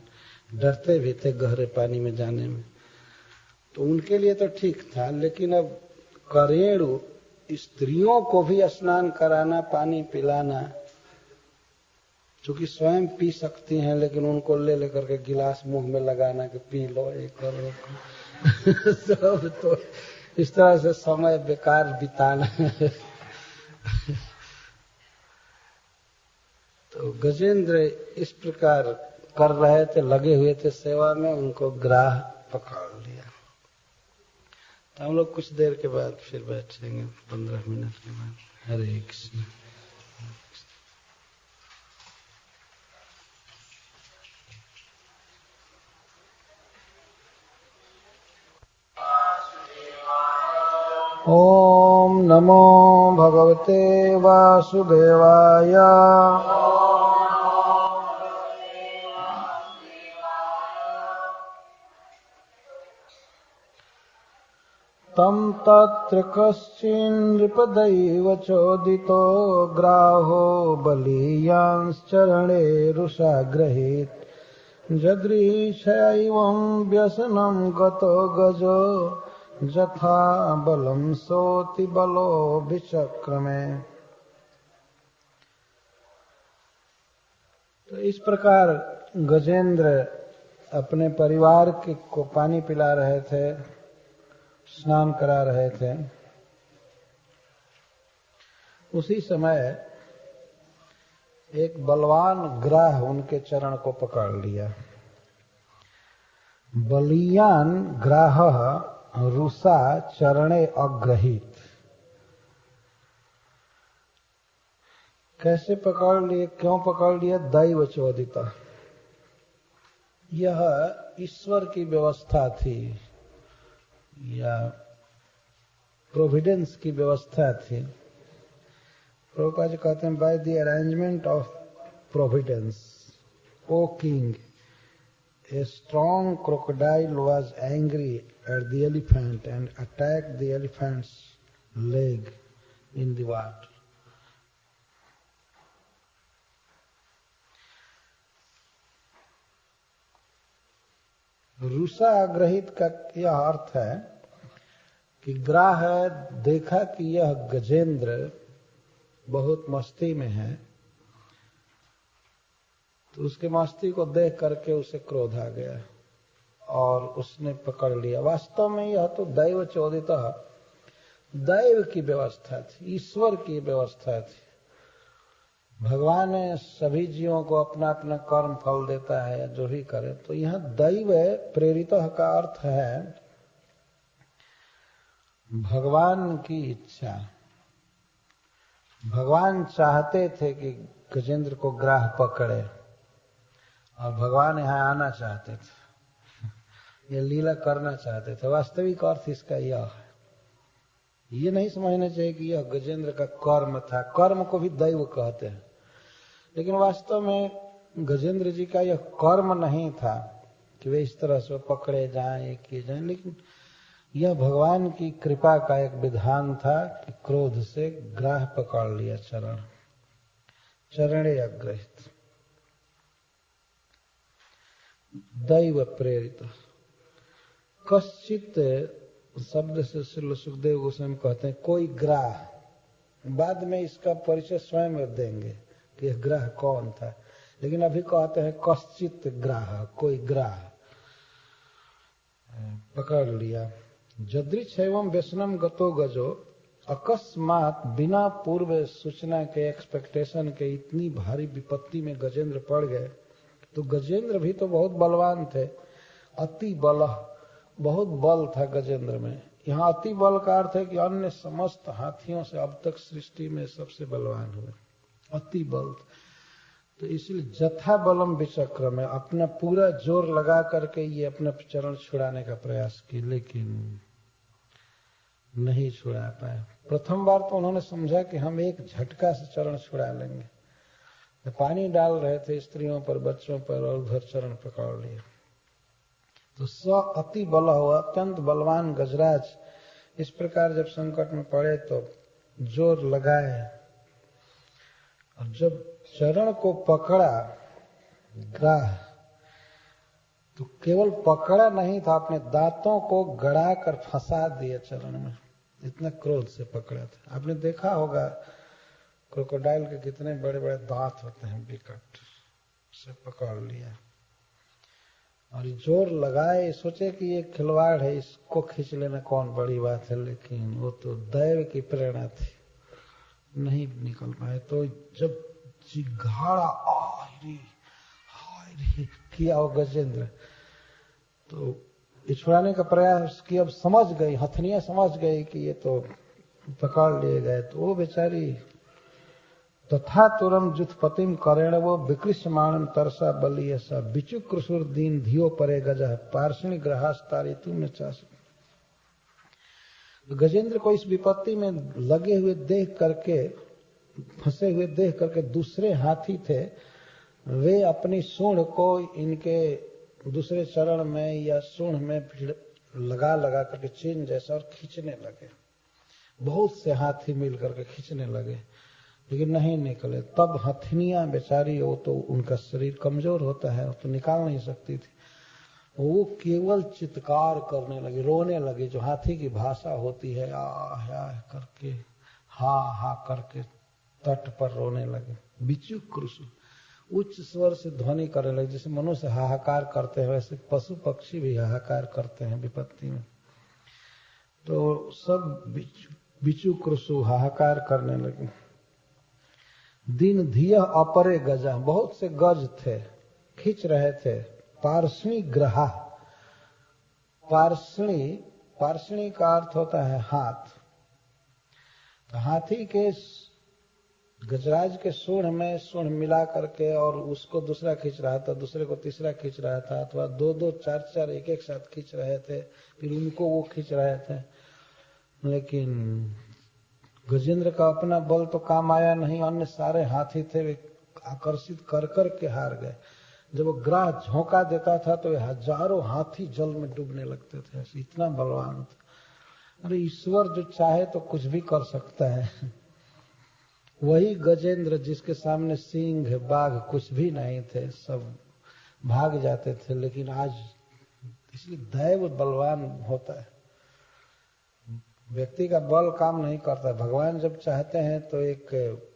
डरते भी थे गहरे पानी में जाने में, तो उनके लिए तो ठीक था। लेकिन अब करेणु स्त्रियों को भी स्नान कराना, पानी पिलाना, चूंकि स्वयं पी सकती हैं, लेकिन उनको ले लेकर के गिलास मुंह में लगाना कि पी लो, एक करो सब तो इस तरह से समय बेकार बिताना। तो गजेंद्र इस प्रकार कर रहे थे, लगे हुए थे सेवा में, उनको ग्राह पकड़ लिया। तो हम लोग कुछ देर के बाद फिर बैठेंगे, 15 मिनट के बाद। हरे कृष्ण। ओम नमो भगवते वासुदेवाय। तम तत्र कश्चिन्नृपदैव चोदितो ग्राहो बलीयांश्चरणे रुषा गृहीत जदृशैवं व्यसनं गतो गजो जथा बलम सोति बलो विचक्रमे। तो इस प्रकार गजेंद्र अपने परिवार को पानी पिला रहे थे, स्नान करा रहे थे। उसी समय एक बलवान ग्राह उनके चरण को पकड़ लिया। बलियान ग्राह रुषा चरणे अग्रहित। कैसे पकड़ लिए, क्यों पकड़ लिए? दैव चोदिता, यह ईश्वर की व्यवस्था थी या प्रोविडेंस की व्यवस्था थी। प्रभुपाद जी कहते हैं by the arrangement of providence O king a strong crocodile was angry at the elephant and attacked the elephant's leg in the water. रूसा ग्रहित का यह अर्थ है कि ग्राह देखा कि यह गजेंद्र बहुत मस्ती में है, तो उसके मस्ती को देख करके उसे क्रोध आ गया और उसने पकड़ लिया। वास्तव में यह तो दैव चोदित, दैव की व्यवस्था थी, ईश्वर की व्यवस्था थी। भगवान सभी जीवों को अपना अपना कर्म फल देता है, या जो भी करे। तो यह दैव प्रेरित का अर्थ है भगवान की इच्छा। भगवान चाहते थे कि गजेंद्र को ग्राह पकड़े और भगवान यहाँ आना चाहते थे, ये लीला करना चाहते थे। वास्तविक अर्थ इसका यह है। ये नहीं समझना चाहिए कि यह गजेंद्र का कर्म था। कर्म को भी दैव कहते हैं, लेकिन वास्तव में गजेंद्र जी का यह कर्म नहीं था कि वे इस तरह से पकड़े जाएं, किए जाएं, लेकिन यह भगवान की कृपा का एक विधान था कि क्रोध से ग्राह पकड़ लिया, चरणे अग्रहित, दैव प्रेरित। कश्चित शब्द से श्री सुखदेव गोस्वामी कहते हैं कोई ग्राह। बाद में इसका परिचय स्वयं देंगे कि यह ग्राह कौन था, लेकिन अभी कहते हैं कश्चित ग्राह, कोई ग्राह पकड़ लिया। जदृच एवं व्यसनम गतो गजो, अकस्मात बिना पूर्व सूचना के, एक्सपेक्टेशन के इतनी भारी विपत्ति में गजेंद्र पड़ गए। तो गजेंद्र भी तो बहुत बलवान थे, अति बल, बहुत बल था गजेंद्र में। यहाँ अति बल का अर्थ है कि अन्य समस्त हाथियों से अब तक सृष्टि में सबसे बलवान हुए, अति बल। तो इसलिए जथा बलम विचक्र में अपना पूरा जोर लगा करके ये अपना चरण छुड़ाने का प्रयास की, लेकिन नहीं छुड़ा पाए। प्रथम बार तो उन्होंने समझा कि हम एक झटका से चरण छुड़ा लेंगे, तो पानी डाल रहे थे स्त्रियों पर, बच्चों पर, और उधर चरण पकड़ लिए। तो स अति बल हुआ, अत्यंत बलवान गजराज इस प्रकार जब संकट में पड़े तो जोर लगाए, और जब चरण को पकड़ा ग्राह, तो केवल पकड़ा नहीं था, अपने दांतों को गड़ा कर फंसा दिए चरण में, इतना क्रोध से पकड़ा था। आपने देखा होगा क्रोकोडाइल के कितने बड़े बड़े दांत होते हैं, विकट से पकड़ लिया और जोर लगाए। सोचे कि ये खिलवाड़ है, इसको खींच लेना कौन बड़ी बात है, लेकिन वो तो दैव की प्रेरणा थी, नहीं निकल पाए। तो जब जिघाड़ा किया वो गजेंद्र, तो ये छुड़ाने का प्रयास किया। अब समझ गई, हथनियां समझ गई कि ये तो पकड़ लिए गए। तो वो बेचारी तथा तुरम जुथपतिम करेण वो विकृष्यमाणम तरसा बली ऐसा बिचु कृसुर दीन धियो परे गजा पार्षणी ग्रहास्तारी तुम न चास। गजेंद्र को इस विपत्ति में लगे हुए देख करके, फंसे हुए देख करके दूसरे हाथी थे, वे अपनी सूंड को इनके दूसरे चरण में या सूंड में लगा लगा करके चेन जैसा और खींचने लगे। बहुत से हाथी मिल करके खींचने लगे, लेकिन नहीं निकले। तब हथनियां बेचारी, वो तो उनका शरीर कमजोर होता है, वो तो निकाल नहीं सकती थी, वो केवल चित्कार करने लगी, रोने लगी, जो हाथी की भाषा होती है, आ करके, हा करके तट पर रोने लगे। बिचु क्रुसु, उच्च स्वर से ध्वनि करने लगे, जैसे मनुष्य हाहाकार करते हैं वैसे पशु पक्षी भी हाहाकार करते हैं विपत्ति में। तो सब बिचु क्रुसु हाहाकार करने लगे। दिन धिया अपरे गजा, बहुत से गज थे, खींच रहे थे। पार्षणी ग्रहा, पार्षणी का अर्थ होता है हाथ। तो हाथी के गजराज के सूंड में सूंड मिला करके, और उसको दूसरा खींच रहा था, दूसरे को तीसरा खींच रहा था, अथवा दो चार एक साथ खींच रहे थे, फिर उनको वो खींच रहे थे। लेकिन गजेंद्र का अपना बल तो काम आया नहीं, अन्य सारे हाथी थे वे आकर्षित कर कर के हार गए। जब वो ग्राह झोंका देता था तो हजारों हाथी जल में डूबने लगते थे, इतना बलवान था। अरे ईश्वर जो चाहे तो कुछ भी कर सकता है। वही गजेंद्र जिसके सामने सिंह बाघ कुछ भी नहीं थे, सब भाग जाते थे, लेकिन आज इसलिए दैव बलवान होता है। व्यक्ति का बल काम नहीं करता, भगवान जब चाहते हैं तो एक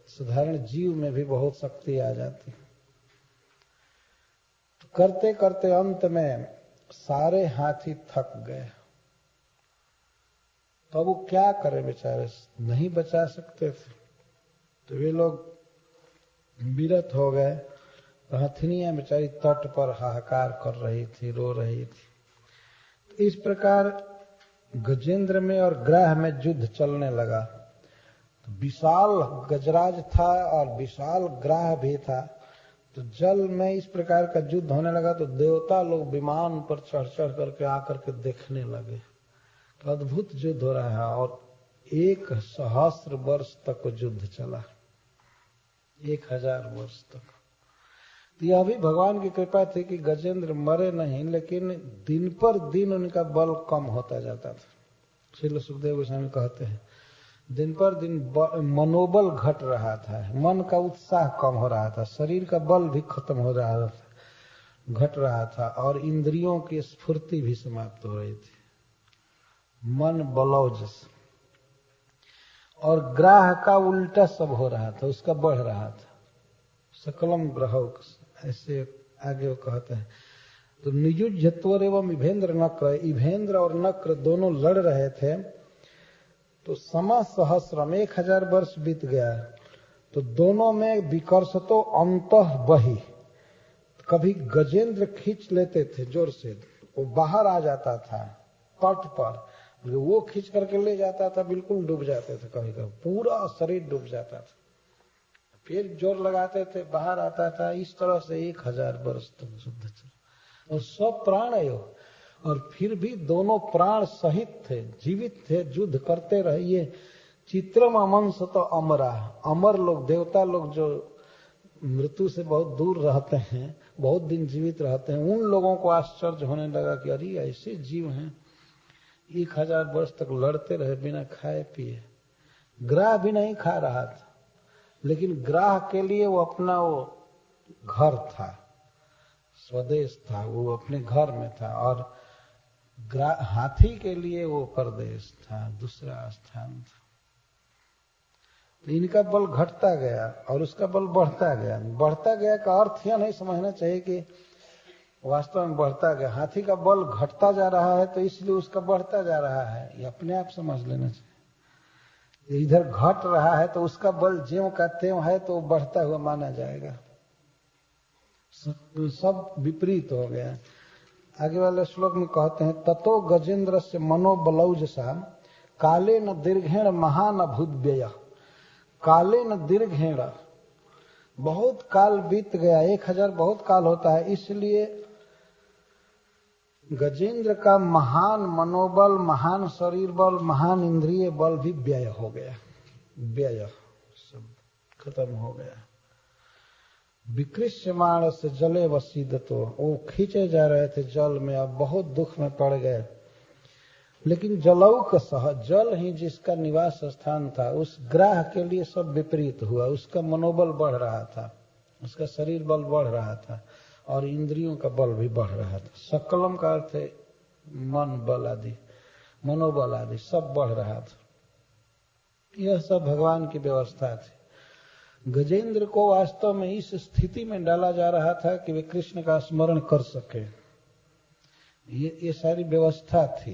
साधारण जीव में भी बहुत शक्ति आ जाती है। तो करते करते अंत में सारे हाथी थक गए, तो वो क्या करे बेचारे, नहीं बचा सकते थे, तो वे लोग विरत हो गए। तो हथिनियां बेचारी तट पर हाहाकार कर रही थी, रो रही थी। इस प्रकार गजेंद्र में और ग्राह में युद्ध चलने लगा। तो विशाल गजराज था और विशाल ग्राह भी था। तो जल में इस प्रकार का युद्ध होने लगा तो देवता लोग विमान पर चढ़ चढ़ करके आकर के देखने लगे। तो अद्भुत युद्ध हो रहा है और 1000 वर्ष तक युद्ध चला, 1000 वर्ष तक। तो यह भी भगवान की कृपा थी कि गजेंद्र मरे नहीं, लेकिन दिन पर दिन उनका बल कम होता जाता था। श्रील सुखदेव गोस्वामी कहते हैं दिन पर दिन मनोबल घट रहा था, मन का उत्साह कम हो रहा था, शरीर का बल भी खत्म हो रहा था, घट रहा था, और इंद्रियों की स्फूर्ति भी समाप्त हो रही थी, मन बलौज। और ग्राह का उल्टा सब हो रहा था, उसका बढ़ रहा था। सकलम ग्रह ऐसे आगे वो कहते हैं। तो नियुज्यत्वर एवं इभेंद्र नक्र, इभेंद्र और नक्र दोनों लड़ रहे थे। तो समा सहस्रम 1000 वर्ष बीत गया। तो दोनों में विकर्षतो अंतः बही, कभी गजेंद्र खींच लेते थे जोर से, वो बाहर आ जाता था तट पर, वो खींच करके ले जाता था, बिल्कुल डूब जाते थे, कभी कभी पूरा शरीर डूब जाता था, फिर जोर लगाते थे बाहर आता था। इस तरह से 1000 वर्ष तक युद्ध चला और सब प्राण आयो, और फिर भी दोनों प्राण सहित थे, जीवित थे, युद्ध करते रहे। ये चित्रम अमंस तो अमरा, अमर लोग, देवता लोग जो मृत्यु से बहुत दूर रहते हैं, बहुत दिन जीवित रहते हैं, उन लोगों को आश्चर्य होने लगा कि अरे ऐसे जीव हैं 1000 वर्ष तक लड़ते रहे बिना खाए पिए। ग्राह भी नहीं खा रहा था, लेकिन ग्राह के लिए वो अपना वो घर था, स्वदेश था, वो अपने घर में था, और हाथी के लिए वो परदेश था, दूसरा स्थान था। तो इनका बल घटता गया और उसका बल बढ़ता गया। बढ़ता गया का अर्थ यह नहीं समझना चाहिए कि वास्तव में बढ़ता गया। हाथी का बल घटता जा रहा है तो इसलिए उसका बढ़ता जा रहा है, ये अपने आप समझ लेना चाहिए। इधर घट रहा है तो उसका बल ज्यों का त्यों है तो बढ़ता हुआ माना जाएगा। सब विपरीत हो गया। आगे वाले श्लोक में कहते हैं, ततो गजेंद्र से मनोबलौजसा काले न दीर्घेण महान अभुद्व्यय। काले न दीर्घेण, बहुत काल बीत गया, 1000 बहुत काल होता है, इसलिए गजेंद्र का महान मनोबल, महान शरीर बल, महान इंद्रिय बल भी व्यय हो गया, व्यय सब खत्म हो गया। विकृष्यमाण से जले वसीद, तो वो खींचे जा रहे थे जल में, अब बहुत दुख में पड़ गए। लेकिन जलौक सह, जल ही जिसका निवास स्थान था, उस ग्राह के लिए सब विपरीत हुआ। उसका मनोबल बढ़ रहा था, उसका शरीर बल बढ़ रहा था, और इंद्रियों का बल भी बढ़ रहा था। सकलम का अर्थ है मन बल आदि, मनोबल आदि सब बढ़ रहा था। यह सब भगवान की व्यवस्था थी। गजेंद्र को वास्तव में इस स्थिति में डाला जा रहा था कि वे कृष्ण का स्मरण कर सके, ये सारी व्यवस्था थी।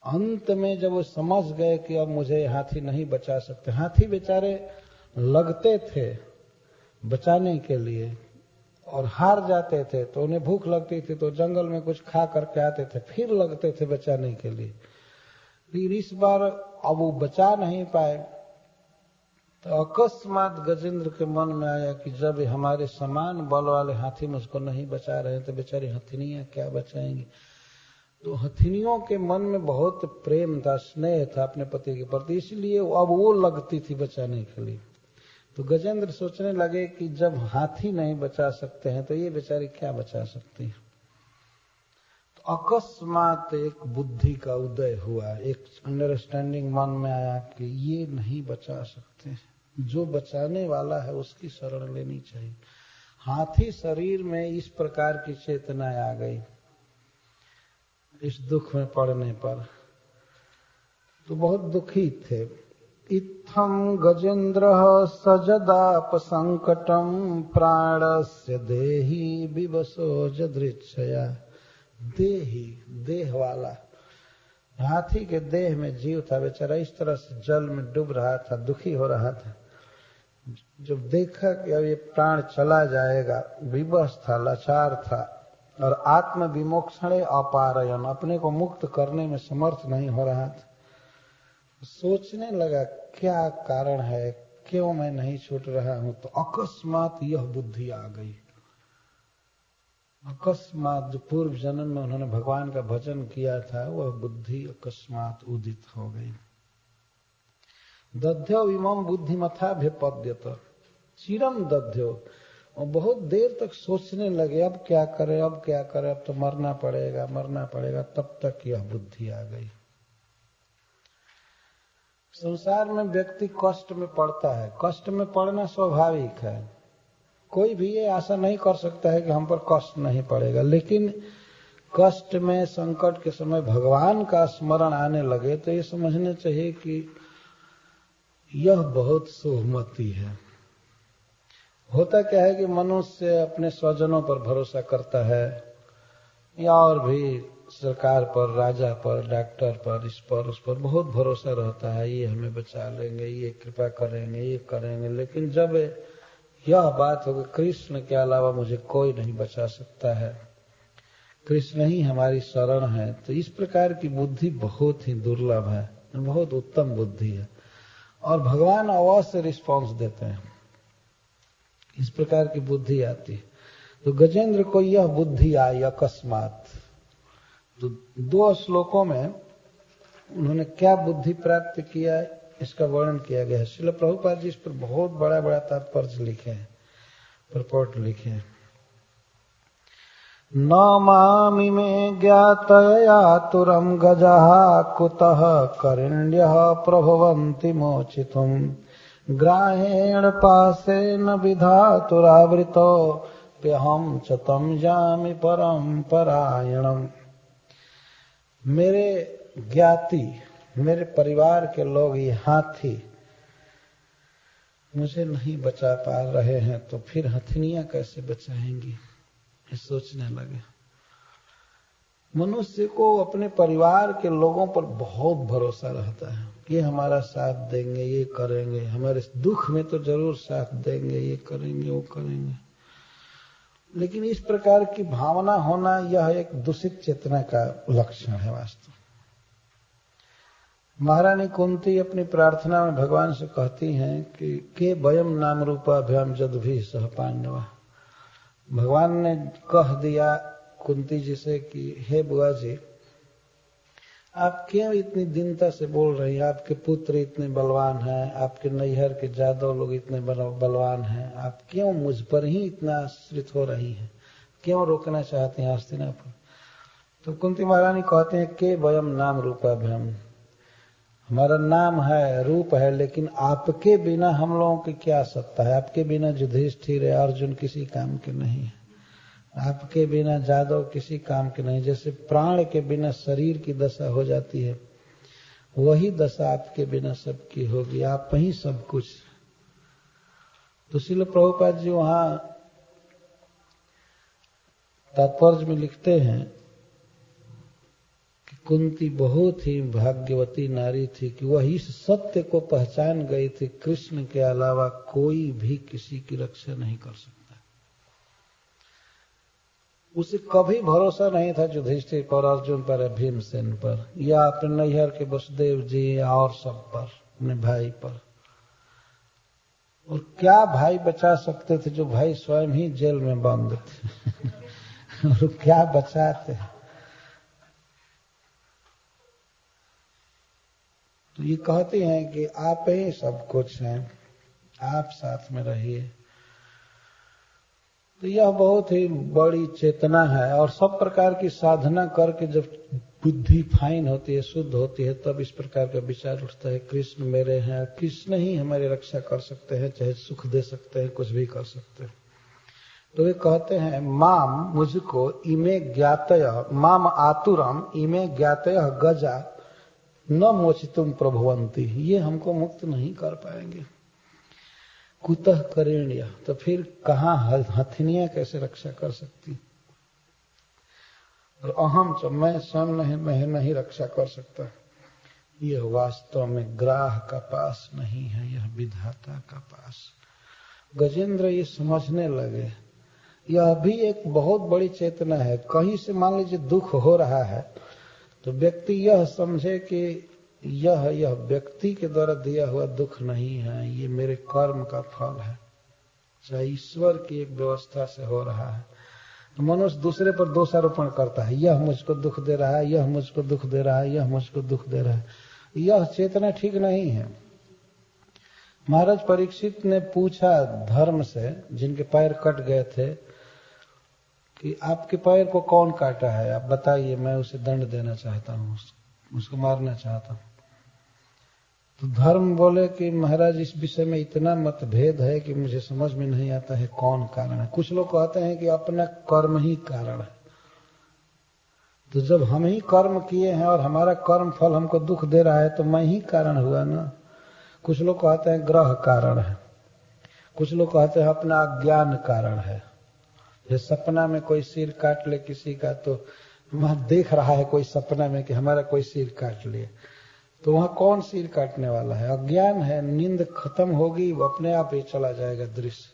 अंत में जब वो समझ गए कि अब मुझे हाथी नहीं बचा सकते, हाथी बेचारे लगते थे बचाने के लिए और हार जाते थे, तो उन्हें भूख लगती थी तो जंगल में कुछ खा करके आते थे, फिर लगते थे बचाने के लिए। फिर इस बार अब वो बचा नहीं पाए, तो अकस्मात गजेंद्र के मन में आया कि जब हमारे समान बल वाले हाथी मुझको नहीं बचा रहे तो बेचारी हथिनियां क्या बचाएंगी। तो हथिनियों के मन में बहुत प्रेम था, स्नेह था अपने पति के प्रति, इसलिए अब वो लगती थी बचाने के लिए। तो गजेंद्र सोचने लगे कि जब हाथी नहीं बचा सकते हैं तो ये बेचारी क्या बचा सकती है। तो अकस्मात एक बुद्धि का उदय हुआ, एक अंडरस्टैंडिंग मन में आया कि ये नहीं बचा सकते, जो बचाने वाला है उसकी शरण लेनी चाहिए। हाथी शरीर में इस प्रकार की चेतना आ गई इस दुख में पड़ने पर, तो बहुत दुखी थे। इत्थं गजेन्द्रः सजदाप संकटम प्राणस्य देहि विवशो जदृच्छया। देही, देह वाला, हाथी के देह में जीव था, बेचारा इस तरह से जल में डूब रहा था, दुखी हो रहा था। जब देखा कि अब ये प्राण चला जाएगा, विवश था, लाचार था, और आत्म विमोक्षणे अपारयन, अपने को मुक्त करने में समर्थ नहीं हो रहा था। सोचने लगा क्या कारण है, क्यों मैं नहीं छूट रहा हूं। तो अकस्मात यह बुद्धि आ गई। अकस्मात जो पूर्व जन्म में उन्होंने भगवान का भजन किया था, वह बुद्धि अकस्मात उदित हो गई। दध्यो विमम बुद्धिमथाभ्यपद्यत चिरम दध्यो, और बहुत देर तक सोचने लगे अब क्या करें, अब क्या करें, अब तो मरना पड़ेगा, मरना पड़ेगा। तब तक यह बुद्धि आ गई। संसार में व्यक्ति कष्ट में पड़ता है, कष्ट में पड़ना स्वाभाविक है, कोई भी ये आशा नहीं कर सकता है कि हम पर कष्ट नहीं पड़ेगा। लेकिन कष्ट में, संकट के समय भगवान का स्मरण आने लगे तो ये समझना चाहिए कि यह बहुत शुभमति है। होता क्या है कि मनुष्य अपने स्वजनों पर भरोसा करता है, या और भी सरकार पर, राजा पर, डॉक्टर पर, इस पर उस पर बहुत भरोसा रहता है, ये हमें बचा लेंगे, ये कृपा करेंगे, ये करेंगे। लेकिन जब यह बात हो कि कृष्ण के अलावा मुझे कोई नहीं बचा सकता है, कृष्ण ही हमारी शरण है, तो इस प्रकार की बुद्धि बहुत ही दुर्लभ है, बहुत उत्तम बुद्धि है, और भगवान अवश्य रिस्पॉन्स देते हैं। इस प्रकार की बुद्धि आती है। तो गजेंद्र को यह बुद्धि आई अकस्मात। तो 2 श्लोकों में उन्होंने क्या बुद्धि प्राप्त किया इसका वर्णन किया गया है। श्रील प्रभुपाद जी इस पर बहुत बड़ा बड़ा तात्पर्य लिखे हैं, प्रपोर्ट लिखे हैं। न मामि मे ज्ञातयातुरं गजः कुतः करिण्यः प्रभवन्ति मोचितुम् ग्राहेण पासेन विधातुरावृतो प्यहं च तं जामि परम परायणम्। मेरे ज्ञाति, मेरे परिवार के लोग, ये हाथी मुझे नहीं बचा पा रहे हैं, तो फिर हथिनियां कैसे बचाएंगी, ये सोचने लगे। मनुष्य को अपने परिवार के लोगों पर बहुत भरोसा रहता है, ये हमारा साथ देंगे, ये करेंगे, हमारे दुख में तो जरूर साथ देंगे, ये करेंगे, वो करेंगे। लेकिन इस प्रकार की भावना होना, यह एक दूषित चेतना का लक्षण है वास्तव। महारानी कुंती अपनी प्रार्थना में भगवान से कहती हैं कि के वयम नाम रूपाभ्याम जदुभी सह पांडवा। भगवान ने कह दिया कुंती जी से कि हे बुआ जी, आप क्यों इतनी दीनता से बोल रही हैं, आपके पुत्र इतने बलवान हैं, आपके नैहर के जादव लोग इतने बलवान हैं, आप क्यों मुझ पर ही इतना आश्रित हो रही हैं, क्यों रोकना चाहती हैं हस्तिनापुर। तो कुंती महारानी कहते हैं के वयम नाम रूपाभ्याम, हमारा नाम है, रूप है, लेकिन आपके बिना हम लोगों की क्या सत्ता है। आपके बिना युधिष्ठिर अर्जुन किसी काम के नहीं है, आपके बिना जादव किसी काम के नहीं। जैसे प्राण के बिना शरीर की दशा हो जाती है, वही दशा आपके बिना सबकी होगी, आप ही सब कुछ। तो श्रील प्रभुपाद जी वहां तात्पर्य में लिखते हैं कि कुंती बहुत ही भाग्यवती नारी थी कि वह इस सत्य को पहचान गई थी, कृष्ण के अलावा कोई भी किसी की रक्षा नहीं कर सकता। उसे कभी भरोसा नहीं था युधिष्ठिर पर, अर्जुन पर, भीमसेन पर, या अपने नैहर के वसुदेव जी और सब पर, अपने भाई पर। और क्या भाई बचा सकते थे, जो भाई स्वयं ही जेल में बंद थे और क्या बचाते। तो ये कहते हैं कि आप ही सब कुछ हैं, आप साथ में रहिए। तो यह बहुत ही बड़ी चेतना है। और सब प्रकार की साधना करके जब बुद्धि फाइन होती है, शुद्ध होती है, तब इस प्रकार का विचार उठता है कृष्ण मेरे हैं, कृष्ण ही हमारी रक्षा कर सकते हैं, चाहे सुख दे सकते हैं, कुछ भी कर सकते हैं। तो वे कहते हैं माम मुझको इमे ज्ञातय, माम आतुरम इमे ज्ञातय गजा न मोचितुम प्रभुवंती, ये हमको मुक्त नहीं कर पाएंगे। कुतः करेण्य, तो फिर कहाँ हथिनियां कैसे रक्षा कर सकती। और अहम च, मैं स्वयं नहीं रक्षा कर सकता। यह वास्तव में ग्राह का पास नहीं है, यह विधाता का पास। गजेंद्र ये समझने लगे, यह भी एक बहुत बड़ी चेतना है। कहीं से मान लीजिए दुख हो रहा है तो व्यक्ति यह समझे कि यह व्यक्ति के द्वारा दिया हुआ दुख नहीं है, ये मेरे कर्म का फल है, चाहे ईश्वर की एक व्यवस्था से हो रहा है। तो मनुष्य दूसरे पर दोषारोपण करता है, यह मुझको दुख दे रहा है, यह मुझको दुख दे रहा है, यह मुझको दुख दे रहा है। यह चेतना ठीक नहीं है। महाराज परीक्षित ने पूछा धर्म से, जिनके पैर कट गए थे, कि आपके पैर को कौन काटा है, आप बताइए, मैं उसे दंड देना चाहता हूँ, उसको मारना चाहता हूँ। तो धर्म बोले कि महाराज इस विषय में इतना मतभेद है कि मुझे समझ में नहीं आता है कौन कारण है। कुछ लोग कहते हैं कि अपना कर्म ही कारण है, तो जब हम ही कर्म किए हैं और हमारा कर्म फल हमको दुख दे रहा है तो मैं ही कारण हुआ ना। कुछ लोग कहते हैं ग्रह कारण है, कुछ लोग कहते हैं अपना अज्ञान कारण है। जैसे सपना में कोई सिर काट ले किसी का, तो वहां देख रहा है कोई सपना में कि हमारा कोई सिर काट लिए, तो वहां कौन सिर काटने वाला है? अज्ञान है। नींद खत्म होगी, वो अपने आप ही चला जाएगा दृश्य।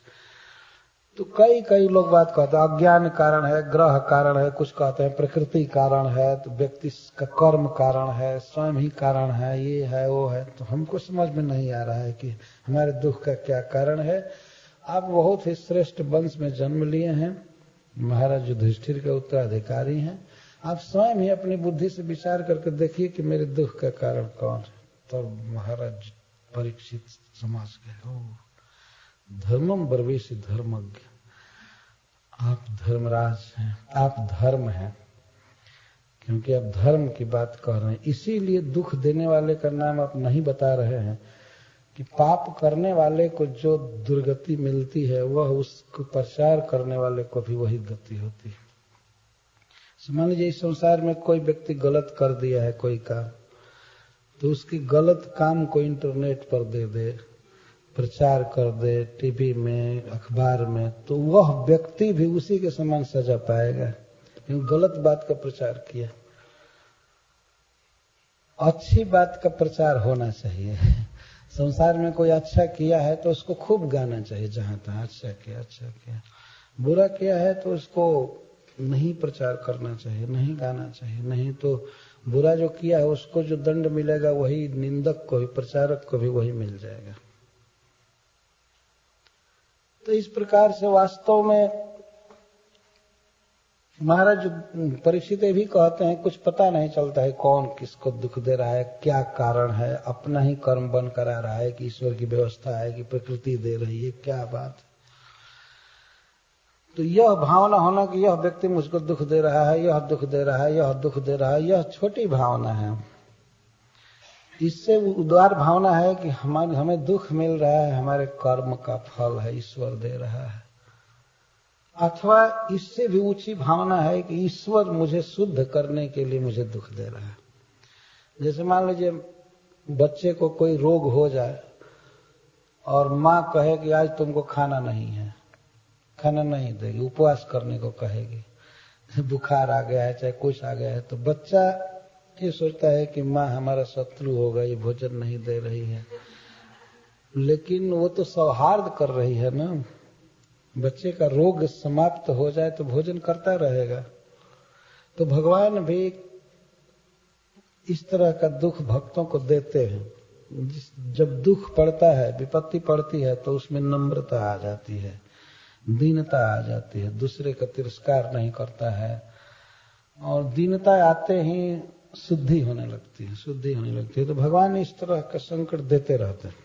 तो कई लोग बात कहते हैं अज्ञान कारण है, ग्रह कारण है, कुछ कहते हैं प्रकृति कारण है, तो व्यक्ति का कर्म कारण है, स्वयं ही कारण है, ये है वो है। तो हमको समझ में नहीं आ रहा है कि हमारे दुख का क्या कारण है। आप बहुत ही श्रेष्ठ वंश में जन्म लिए हैं, महाराज युधिष्ठिर के उत्तराधिकारी हैं। आप स्वयं ही अपनी बुद्धि से विचार करके देखिए कि मेरे दुख का कारण कौन है। तो महाराज परीक्षित समझ गए, हो धर्मम ब्रवीषि धर्मज्ञ, आप धर्मराज हैं, आप धर्म हैं, क्योंकि आप धर्म की बात कर रहे हैं। इसीलिए दुख देने वाले का नाम आप नहीं बता रहे हैं कि पाप करने वाले को जो दुर्गति मिलती है वह उसको प्रचार करने वाले को भी वही गति होती है। मान लीजिए इस संसार में कोई व्यक्ति गलत कर दिया है कोई काम, तो उसकी गलत काम को इंटरनेट पर दे दे, प्रचार कर दे, टीवी में, अखबार में, तो वह व्यक्ति भी उसी के समान सजा पाएगा, क्योंकि गलत बात का प्रचार किया। अच्छी बात का प्रचार होना चाहिए। संसार में कोई अच्छा किया है तो उसको खूब गाना चाहिए, जहां तहां अच्छा किया। बुरा किया है तो उसको नहीं प्रचार करना चाहिए, नहीं गाना चाहिए। नहीं तो बुरा जो किया है उसको जो दंड मिलेगा वही निंदक को भी, प्रचारक को भी वही मिल जाएगा। तो इस प्रकार से वास्तव में महाराज परीक्षित भी कहते हैं कुछ पता नहीं चलता है कौन किसको दुख दे रहा है, क्या कारण है। अपना ही कर्म बन करा रहा है कि ईश्वर की व्यवस्था है कि प्रकृति दे रही है, क्या बात है। तो यह भावना होना कि यह व्यक्ति मुझको दुख दे रहा है, यह दुख दे रहा है, यह दुख दे रहा है, यह छोटी भावना है। इससे उदार भावना है कि हमें दुख मिल रहा है, हमारे कर्म का फल है, ईश्वर दे रहा है। अथवा इससे भी ऊंची भावना है कि ईश्वर मुझे शुद्ध करने के लिए मुझे दुख दे रहा है। जैसे मान लीजिए बच्चे को कोई रोग हो जाए और माँ कहे कि आज तुमको खाना नहीं है, खाना नहीं देगी, उपवास करने को कहेगी, बुखार आ गया है चाहे कुछ आ गया है, तो बच्चा ये सोचता है कि माँ हमारा शत्रु हो गई, भोजन नहीं दे रही है। लेकिन वो तो सौहार्द कर रही है ना। बच्चे का रोग समाप्त हो जाए तो भोजन करता रहेगा। तो भगवान भी इस तरह का दुख भक्तों को देते हैं। जब दुख पड़ता है, विपत्ति पड़ती है, तो उसमें नम्रता आ जाती है, दीनता आ जाती है, दूसरे का तिरस्कार नहीं करता है। और दीनता आते ही शुद्धि होने लगती है। तो भगवान इस तरह का संकट देते रहते हैं।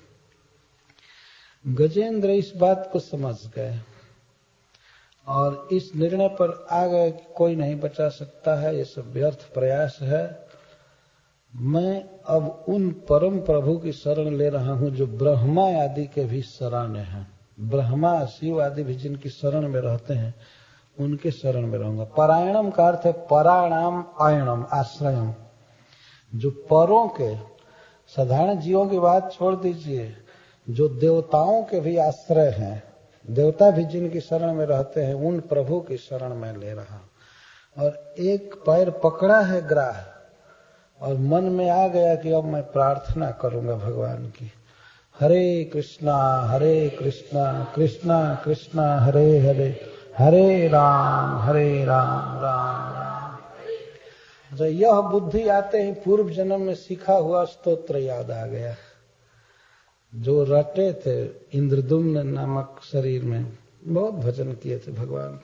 गजेंद्र इस बात को समझ गए और इस निर्णय पर आ गए कि कोई नहीं बचा सकता है, ये सब व्यर्थ प्रयास है। मैं अब उन परम प्रभु की शरण ले रहा हूं जो ब्रह्मा आदि के भी शरण हैं। ब्रह्मा शिव आदि भी जिनकी शरण में रहते हैं उनके शरण में रहूंगा। परायणम का अर्थ है पराणाम आयणम, आश्रयम। जो परों के साधारण जीवों की बात छोड़ दीजिए, जो देवताओं के भी आश्रय हैं, देवता भी जिनकी शरण में रहते हैं, उन प्रभु की शरण में ले रहा। और एक पैर पकड़ा है ग्राह और मन में आ गया कि अब मैं प्रार्थना करूंगा भगवान की, हरे कृष्णा कृष्णा कृष्णा हरे हरे, हरे राम राम राम। अच्छा, यह बुद्धि आते ही पूर्व जन्म में सीखा हुआ स्तोत्र याद आ गया जो रटे थे इंद्रदुम्न नामक शरीर में। बहुत भजन किए थे भगवान।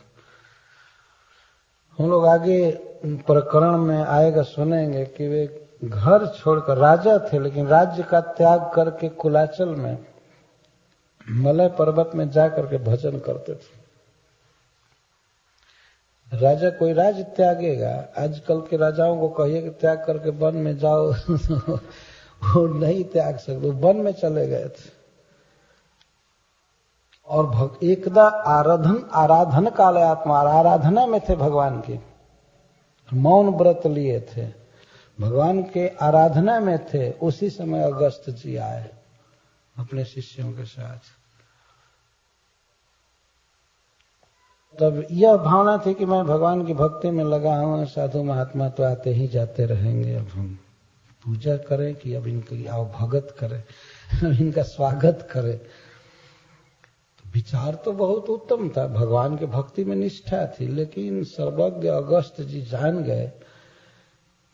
हम लोग आगे प्रकरण में आएगा, सुनेंगे कि वे घर छोड़कर, राजा थे लेकिन राज्य का त्याग करके कुलाचल में मलय पर्वत में जाकर के भजन करते थे। राजा कोई राज्य त्यागेगा? आजकल के राजाओं को कहिए कि त्याग करके वन में जाओ वो नहीं त्याग सकते, वन में चले गए थे। और एकदा आराधन काले आत्मा, आराधना में थे भगवान की, मौन व्रत लिए थे, भगवान के आराधना में थे। उसी समय अगस्त जी आए अपने शिष्यों के साथ। तब यह भावना थी कि मैं भगवान की भक्ति में लगा हूं, साधु महात्मा तो आते ही जाते रहेंगे, अब हम पूजा करें कि अब इनकी भगत करें, इनका स्वागत करें। तो विचार तो बहुत उत्तम था, भगवान के भक्ति में निष्ठा थी, लेकिन सर्वज्ञ अगस्त जी जान गए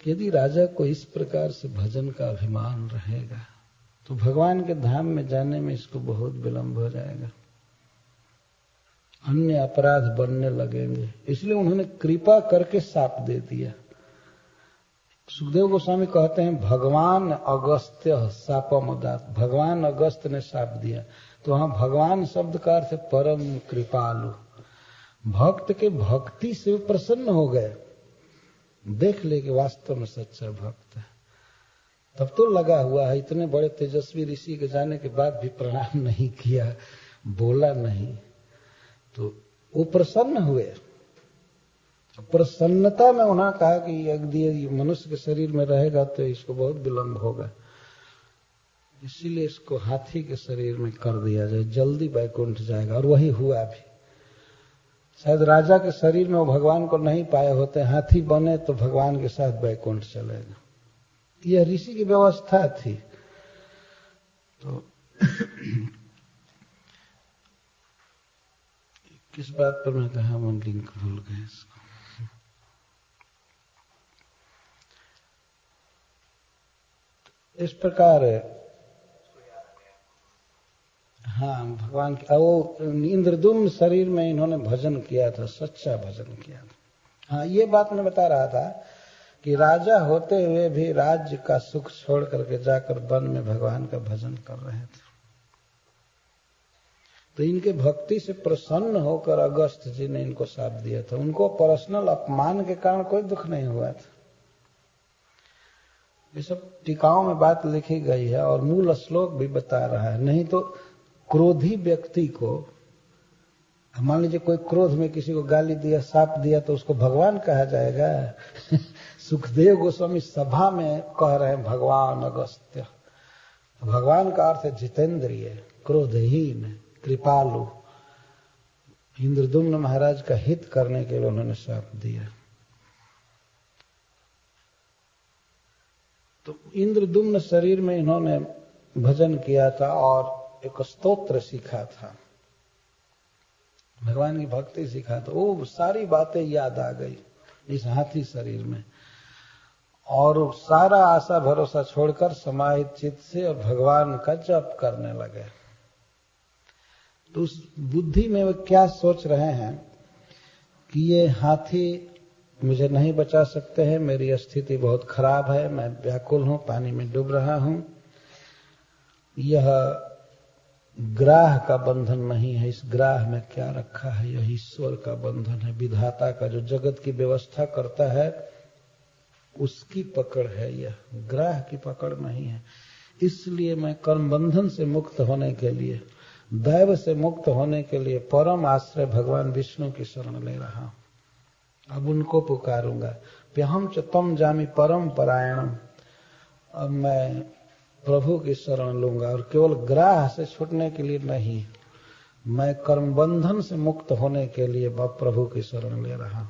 कि यदि राजा को इस प्रकार से भजन का अभिमान रहेगा तो भगवान के धाम में जाने में इसको बहुत विलंब हो जाएगा, अन्य अपराध बनने लगेंगे। इसलिए उन्होंने कृपा करके शाप दे दिया। सुखदेव गोस्वामी कहते हैं भगवान अगस्त्य शापमदात, भगवान अगस्त ने शाप दिया। तो वहां भगवान शब्द का अर्थ है परम कृपालु। भक्त के भक्ति से प्रसन्न हो गए, देख ले कि वास्तव में सच्चा भक्त है। तब तो लगा हुआ है, इतने बड़े तेजस्वी ऋषि के जाने के बाद भी प्रणाम नहीं किया, बोला नहीं, तो वो प्रसन्न हुए। प्रसन्नता में उन्होंने कहा कि यदि मनुष्य के शरीर में रहेगा तो इसको बहुत विलंब होगा, इसीलिए इसको हाथी के शरीर में कर दिया जाए, जल्दी वैकुंठ जाएगा। और वही हुआ भी। शायद राजा के शरीर में वो भगवान को नहीं पाए होते, हाथी बने तो भगवान के साथ वैकुंठ चलेगा। यह ऋषि की व्यवस्था थी। तो किस बात पर मैं कहा, मैं लिंक भूल गए इसको। इस प्रकार हाँ, भगवान की वो इंद्रदुम्न शरीर में इन्होंने भजन किया था, सच्चा भजन किया था। हाँ, ये बात मैं बता रहा था कि राजा होते हुए भी राज्य का सुख छोड़ करके जाकर वन में भगवान का भजन कर रहे थे। तो इनके भक्ति से प्रसन्न होकर अगस्त जी ने इनको शाप दिया था। उनको पर्सनल अपमान के कारण कोई दुख नहीं हुआ था। ये सब टीकाओं में बात लिखी गई है और मूल श्लोक भी बता रहा है। नहीं तो क्रोधी व्यक्ति को, मान लीजिए कोई क्रोध में किसी को गाली दिया, शाप दिया, तो उसको भगवान कहा जाएगा? सुखदेव गोस्वामी सभा में कह रहे हैं भगवान अगस्त्य। भगवान का अर्थ है जितेंद्रिय, क्रोधहीन, कृपालु। इंद्रदुम्न महाराज का हित करने के लिए उन्होंने शाप दिया। तो इंद्रदुम्न शरीर में इन्होंने भजन किया था और एक स्तोत्र सीखा था, भगवान की भक्ति सीखा था। वो सारी बातें याद आ गई इस हाथी शरीर में, और सारा आशा भरोसा छोड़कर समाहित चित्त से और भगवान का जप करने लगे। तो उस बुद्धि में वे क्या सोच रहे हैं कि ये हाथी मुझे नहीं बचा सकते हैं, मेरी स्थिति बहुत खराब है, मैं व्याकुल हूं, पानी में डूब रहा हूं। यह ग्राह का बंधन नहीं है, इस ग्राह में क्या रखा है, यह ईश्वर का बंधन है, विधाता का, जो जगत की व्यवस्था करता है उसकी पकड़ है, यह ग्राह की पकड़ नहीं है। इसलिए मैं कर्म बंधन से मुक्त होने के लिए, दैव से मुक्त होने के लिए परम आश्रय भगवान विष्णु की शरण ले रहा हूं। अब उनको पुकारूंगा, प्यहम च तम जामि परम परायणम। अब मैं प्रभु की शरण लूंगा, और केवल ग्राह से छूटने के लिए नहीं, मैं कर्म बंधन से मुक्त होने के लिए प्रभु की शरण ले रहा हूं।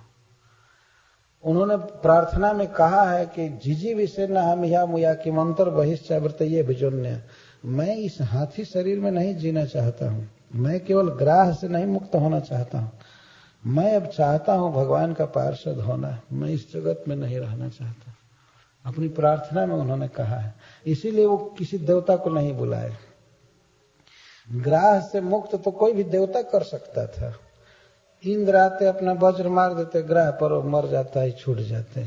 उन्होंने प्रार्थना में कहा है कि जिजी विषय न हम या मुया कि मंत्र बहिश्चावृत ये विजोन्य। मैं इस हाथी शरीर में नहीं जीना चाहता हूं, मैं केवल ग्राह से नहीं मुक्त होना चाहता हूं, मैं अब चाहता हूं भगवान का पार्षद होना, मैं इस जगत में नहीं रहना चाहता। अपनी प्रार्थना में उन्होंने कहा है, इसीलिए वो किसी देवता को नहीं बुलाए। ग्राह से मुक्त तो कोई भी देवता कर सकता था। इंद्र आते अपना वज्र मार देते ग्राह पर, वो मर जाता है, छूट जाते।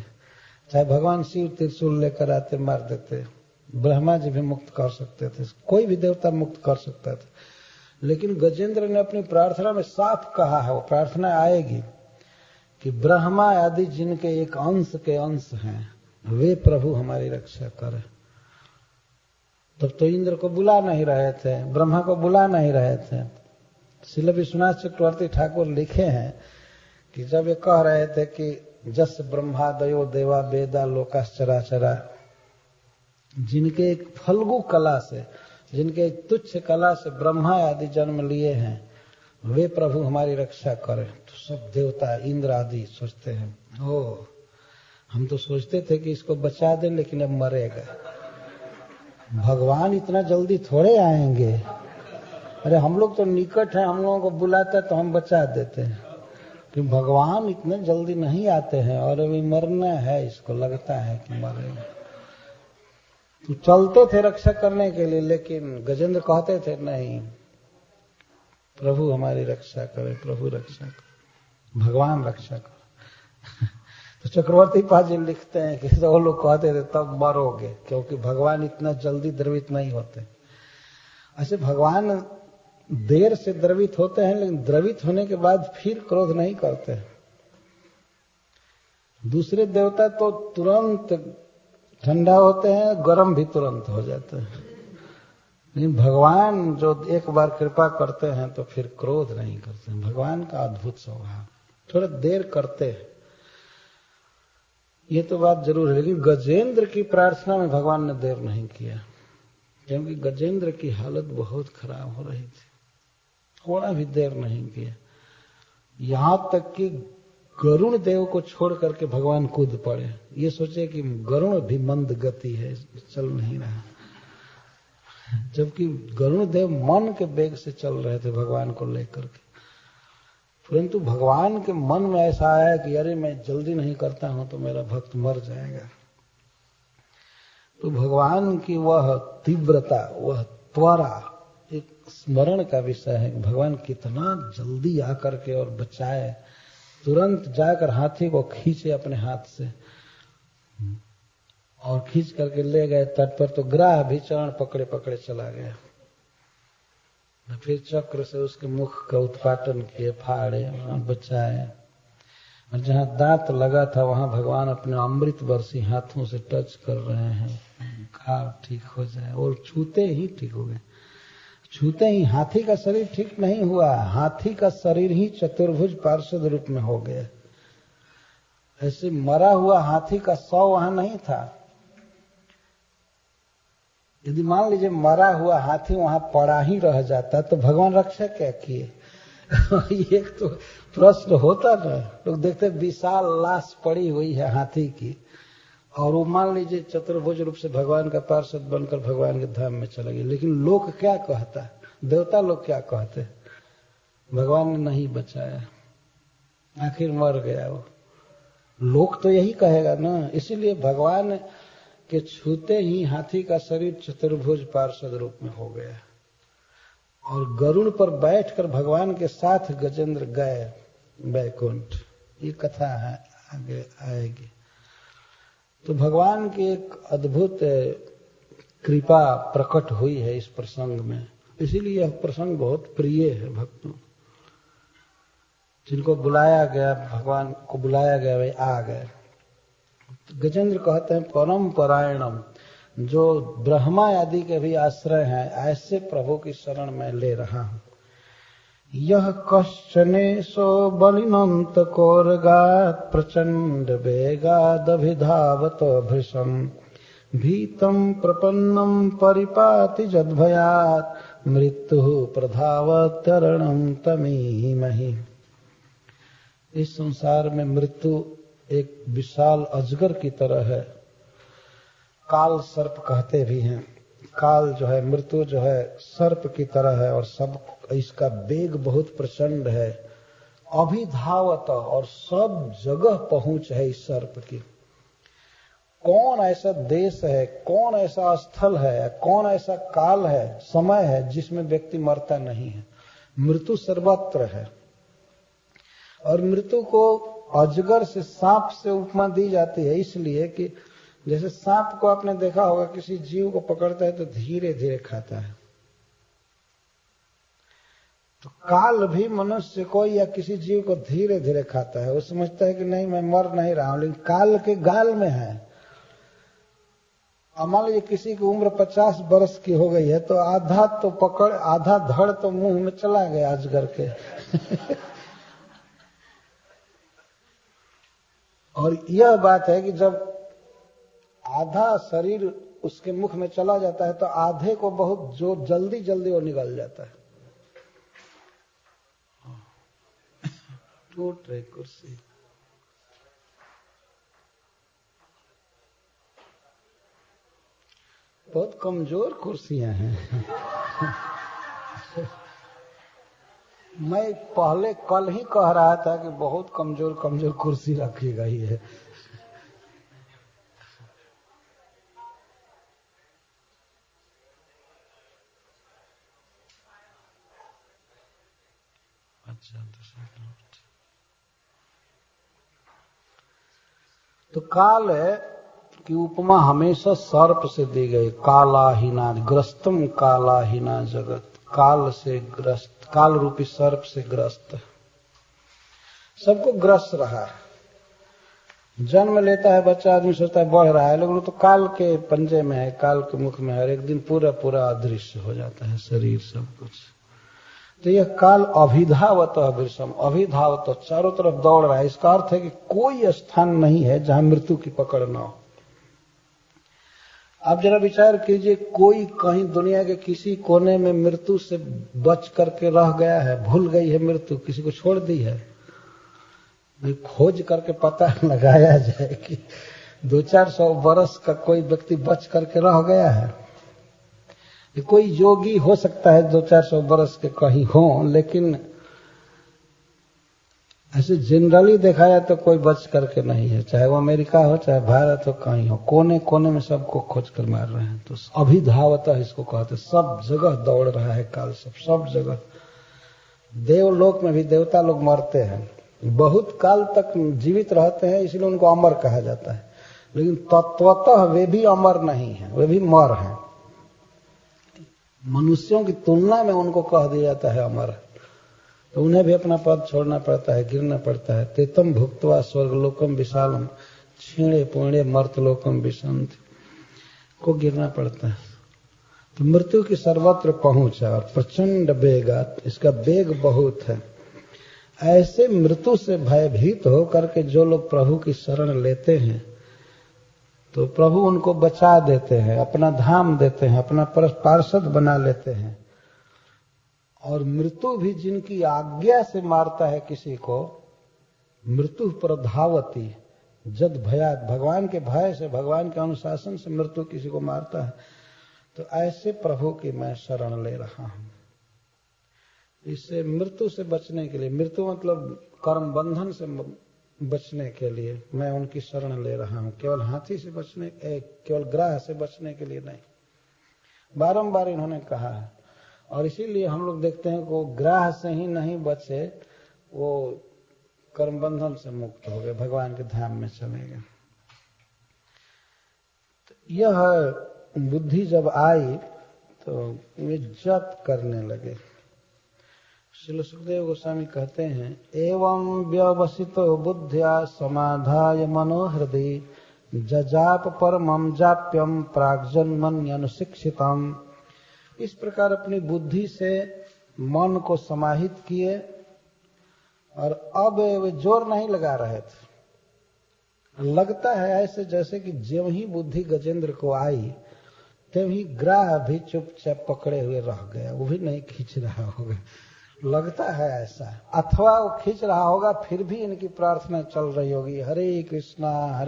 चाहे भगवान शिव त्रिशूल लेकर आते मार देते। ब्रह्मा जी भी मुक्त कर सकते थे, कोई भी देवता मुक्त कर सकता था। लेकिन गजेंद्र ने अपनी प्रार्थना में साफ कहा है, वो प्रार्थना आएगी कि ब्रह्मा आदि जिनके एक अंश के अंश हैं, वे प्रभु हमारी रक्षा करें। तब तो इंद्र को बुला नहीं रहे थे, ब्रह्मा को बुला नहीं रहे थे। श्रील विश्वनाथ चक्रवर्ती ठाकुर लिखे हैं कि जब ये कह रहे थे कि जस ब्रह्मादयो देवा वेदा लोकाश्चराचरा, जिनके एक फल्गु कला से, जिनके एक तुच्छ कला से ब्रह्मा आदि जन्म लिए हैं, वे प्रभु हमारी रक्षा करें। तो सब देवता इंद्र आदि सोचते हैं, ओ हम तो सोचते थे कि इसको बचा दें, लेकिन अब मरेगा, भगवान इतना जल्दी थोड़े आएंगे। अरे हम लोग तो निकट हैं, हम लोगों को बुलाता है तो हम बचा देते हैं, कि भगवान इतने जल्दी नहीं आते हैं, और अभी मरना है, इसको लगता है कि मरेगा। तो चलते थे रक्षा करने के लिए, लेकिन गजेंद्र कहते थे नहीं, प्रभु हमारी रक्षा करे, प्रभु रक्षा करे, भगवान रक्षा करे। तो चक्रवर्ती पाजी लिखते हैं कि वो लोग कहते थे तब मरोगे, क्योंकि भगवान इतना जल्दी द्रवित नहीं होते। ऐसे भगवान देर से द्रवित होते हैं, लेकिन द्रवित होने के बाद फिर क्रोध नहीं करते। दूसरे देवता तो तुरंत ठंडा होते हैं, गर्म भी तुरंत हो जाते हैं, लेकिन भगवान जो एक बार कृपा करते हैं तो फिर क्रोध नहीं करते। भगवान का अद्भुत स्वभाव, थोड़ा देर करते हैं, ये तो बात जरूर है। लेकिन गजेंद्र की प्रार्थना में भगवान ने देर नहीं किया, क्योंकि गजेंद्र की हालत बहुत खराब हो रही थी, थोड़ा भी देर नहीं किया। यहां तक कि गरुण देव को छोड़ करके भगवान कूद पड़े। ये सोचे कि गरुण भी मंद गति है, चल नहीं रहा, जबकि गरुण देव मन के वेग से चल रहे थे भगवान को लेकर के। परंतु भगवान के मन में ऐसा आया कि अरे मैं जल्दी नहीं करता हूं तो मेरा भक्त मर जाएगा। तो भगवान की वह तीव्रता, वह त्वरा एक स्मरण का विषय है। भगवान कितना जल्दी आकर के और बचाए, तुरंत जाकर हाथी को खींचे अपने हाथ से और खींच करके ले गए तट पर। तो ग्राह भी चरण पकड़े पकड़े चला गया। फिर चक्र से उसके मुख का उत्पाटन किए, फाड़े और बचाए। और जहां दांत लगा था वहां भगवान अपने अमृत वर्षी हाथों से टच कर रहे हैं, घाव ठीक हो जाए। और छूते ही ठीक हो गए, छूते ही। हाथी का शरीर ठीक नहीं हुआ, हाथी का शरीर ही चतुर्भुज पार्षद रूप में हो गया। ऐसे मरा हुआ हाथी का शव वहां नहीं था। यदि मान लीजिए मरा हुआ हाथी वहां पड़ा ही रह जाता तो भगवान रक्षा क्या किए? एक तो प्रश्न होता ना। लोग देखते विशाल लाश पड़ी हुई है हाथी की, और वो मान लीजिए चतुर्भुज रूप से भगवान का पार्षद बनकर भगवान के धाम में चला गया। लेकिन लोग क्या कहता, देवता लोग क्या कहते? भगवान ने नहीं बचाया, आखिर मर गया वो। लोग तो यही कहेगा ना। इसीलिए भगवान के छूते ही हाथी का शरीर चतुर्भुज पार्षद रूप में हो गया। और गरुड़ पर बैठकर भगवान के साथ गजेंद्र गए वैकुंठ। ये कथा है आगे आएगी। तो भगवान की एक अद्भुत कृपा प्रकट हुई है इस प्रसंग में, इसीलिए यह प्रसंग बहुत प्रिय है भक्तों। जिनको बुलाया गया, भगवान को बुलाया गया, वे आ गए। गजेंद्र कहते हैं परम परायणम, जो ब्रह्मा आदि के भी आश्रय हैं, ऐसे प्रभु की शरण में ले रहा हूं। यह कश्चनेशो बलिनंत कोरगात प्रचंड वेगादभिधावत भृशम भीतम प्रपन्नम परिपाति जद्भयात मृत्यु प्रधावतरणम तमीमहि। इस संसार में मृत्यु एक विशाल अजगर की तरह है। काल सर्प कहते भी हैं। काल जो है, मृत्यु जो है, सर्प की तरह है और सब इसका वेग बहुत प्रचंड है। अभिधावत, और सब जगह पहुंच है इस सर्प की। कौन ऐसा देश है, कौन ऐसा स्थल है, कौन ऐसा काल है, समय है जिसमें व्यक्ति मरता नहीं है। मृत्यु सर्वत्र है। और मृत्यु को अजगर से, सांप से उपमा दी जाती है, इसलिए कि जैसे सांप को आपने देखा होगा, किसी जीव को पकड़ता है तो धीरे धीरे खाता है। तो काल भी मनुष्य को या किसी जीव को धीरे धीरे खाता है। वो समझता है कि नहीं, मैं मर नहीं रहा हूं, लेकिन काल के गाल में है। अब मान लीजिए किसी की उम्र 50 वर्ष की हो गई है, तो आधा तो पकड़, आधा धड़ तो मुंह में चला गया अजगर के। और यह बात है कि जब आधा शरीर उसके मुख में चला जाता है तो आधे को बहुत जो जल्दी जल्दी वो निगल जाता है। टूट रही कुर्सी। बहुत कमजोर कुर्सियां हैं। मैं पहले कल ही कह रहा था कि बहुत कमजोर कमजोर कुर्सी रखी गई है। अच्छा, तो काल की उपमा हमेशा सर्प से दी गई। कालाहीना ग्रस्तम कालाहीना जगत, काल से ग्रस्त, काल रूपी सर्प से ग्रस्त, सबको ग्रस्त रहा है। जन्म लेता है बच्चा, आदमी सोचता है बढ़ रहा है, लेकिन तो काल के पंजे में है, काल के मुख में है। एक दिन पूरा पूरा अदृश्य हो जाता है शरीर, सब कुछ। तो यह काल अभिधावत विषम, अभिधावत, चारों तरफ दौड़ रहा है। इसका अर्थ है कि कोई स्थान नहीं है जहां मृत्यु की पकड़ न हो। आप जरा विचार कीजिए, कोई कहीं दुनिया के किसी कोने में मृत्यु से बच करके रह गया है, भूल गई है मृत्यु, किसी को छोड़ दी है? खोज करके पता लगाया जाए कि 200-400 वर्ष का कोई व्यक्ति बच करके रह गया है। कोई योगी हो सकता है 200-400 वर्ष के कहीं हो, लेकिन ऐसे जनरली देखा जाए तो कोई बच करके नहीं है। चाहे वो अमेरिका हो, चाहे भारत हो, कहीं हो, कोने कोने में सबको खोज कर मार रहे हैं। तो अभिधावता इसको कहते, सब जगह दौड़ रहा है काल, सब जगह। देवलोक में भी देवता लोग मरते हैं, बहुत काल तक जीवित रहते हैं, इसलिए उनको अमर कहा जाता है। लेकिन तत्वतः वे भी अमर नहीं है, वे भी मर हैं। मनुष्यों की तुलना में उनको कह दिया जाता है अमर। तो उन्हें भी अपना पद छोड़ना पड़ता है, गिरना पड़ता है। तेतम भुक्त्वा स्वर्गलोकम विशालम क्षीणे पुण्य मर्तलोकम विशंति, को गिरना पड़ता है। तो मृत्यु की सर्वत्र पहुंच है और प्रचंड वेगात, इसका वेग बहुत है। ऐसे मृत्यु से भयभीत होकर के जो लोग प्रभु की शरण लेते हैं, तो प्रभु उनको बचा देते हैं, अपना धाम देते हैं, अपना पार्षद बना लेते हैं। और मृत्यु भी जिनकी आज्ञा से मारता है किसी को, मृत्यु प्रधावती जद भयात, भगवान के भय से, भगवान के अनुशासन से मृत्यु किसी को मारता है। तो ऐसे प्रभु की मैं शरण ले रहा हूं। इससे मृत्यु से बचने के लिए, मृत्यु मतलब कर्म बंधन से बचने के लिए मैं उनकी शरण ले रहा हूं। केवल हाथी से बचने, केवल ग्राह से बचने के लिए नहीं, बारंबार इन्होंने कहा है। और इसीलिए हम लोग देखते हैं कि वो ग्राह से ही नहीं बचे, वो कर्म बंधन से मुक्त हो गए, भगवान के धाम में चले गए। तो यह बुद्धि जब आई तो वे जप करने लगे। श्रील सुखदेव गोस्वामी कहते हैं, एवं व्यवसितो बुद्ध्या समाधाय मनोहृदय जजाप परमं जाप्यम प्राग्जन्मन्यनुशिक्षितम्। इस प्रकार अपनी बुद्धि से मन को समाहित किए और अब वे जोर नहीं लगा रहे थे। लगता है ऐसे जैसे कि जब ही बुद्धि गजेंद्र को आई तभी ग्राह भी चुपचाप पकड़े हुए रह गया, वो भी नहीं खींच रहा होगा, लगता है ऐसा। अथवा वो खींच रहा होगा फिर भी इनकी प्रार्थना चल रही होगी, हरे कृष्णा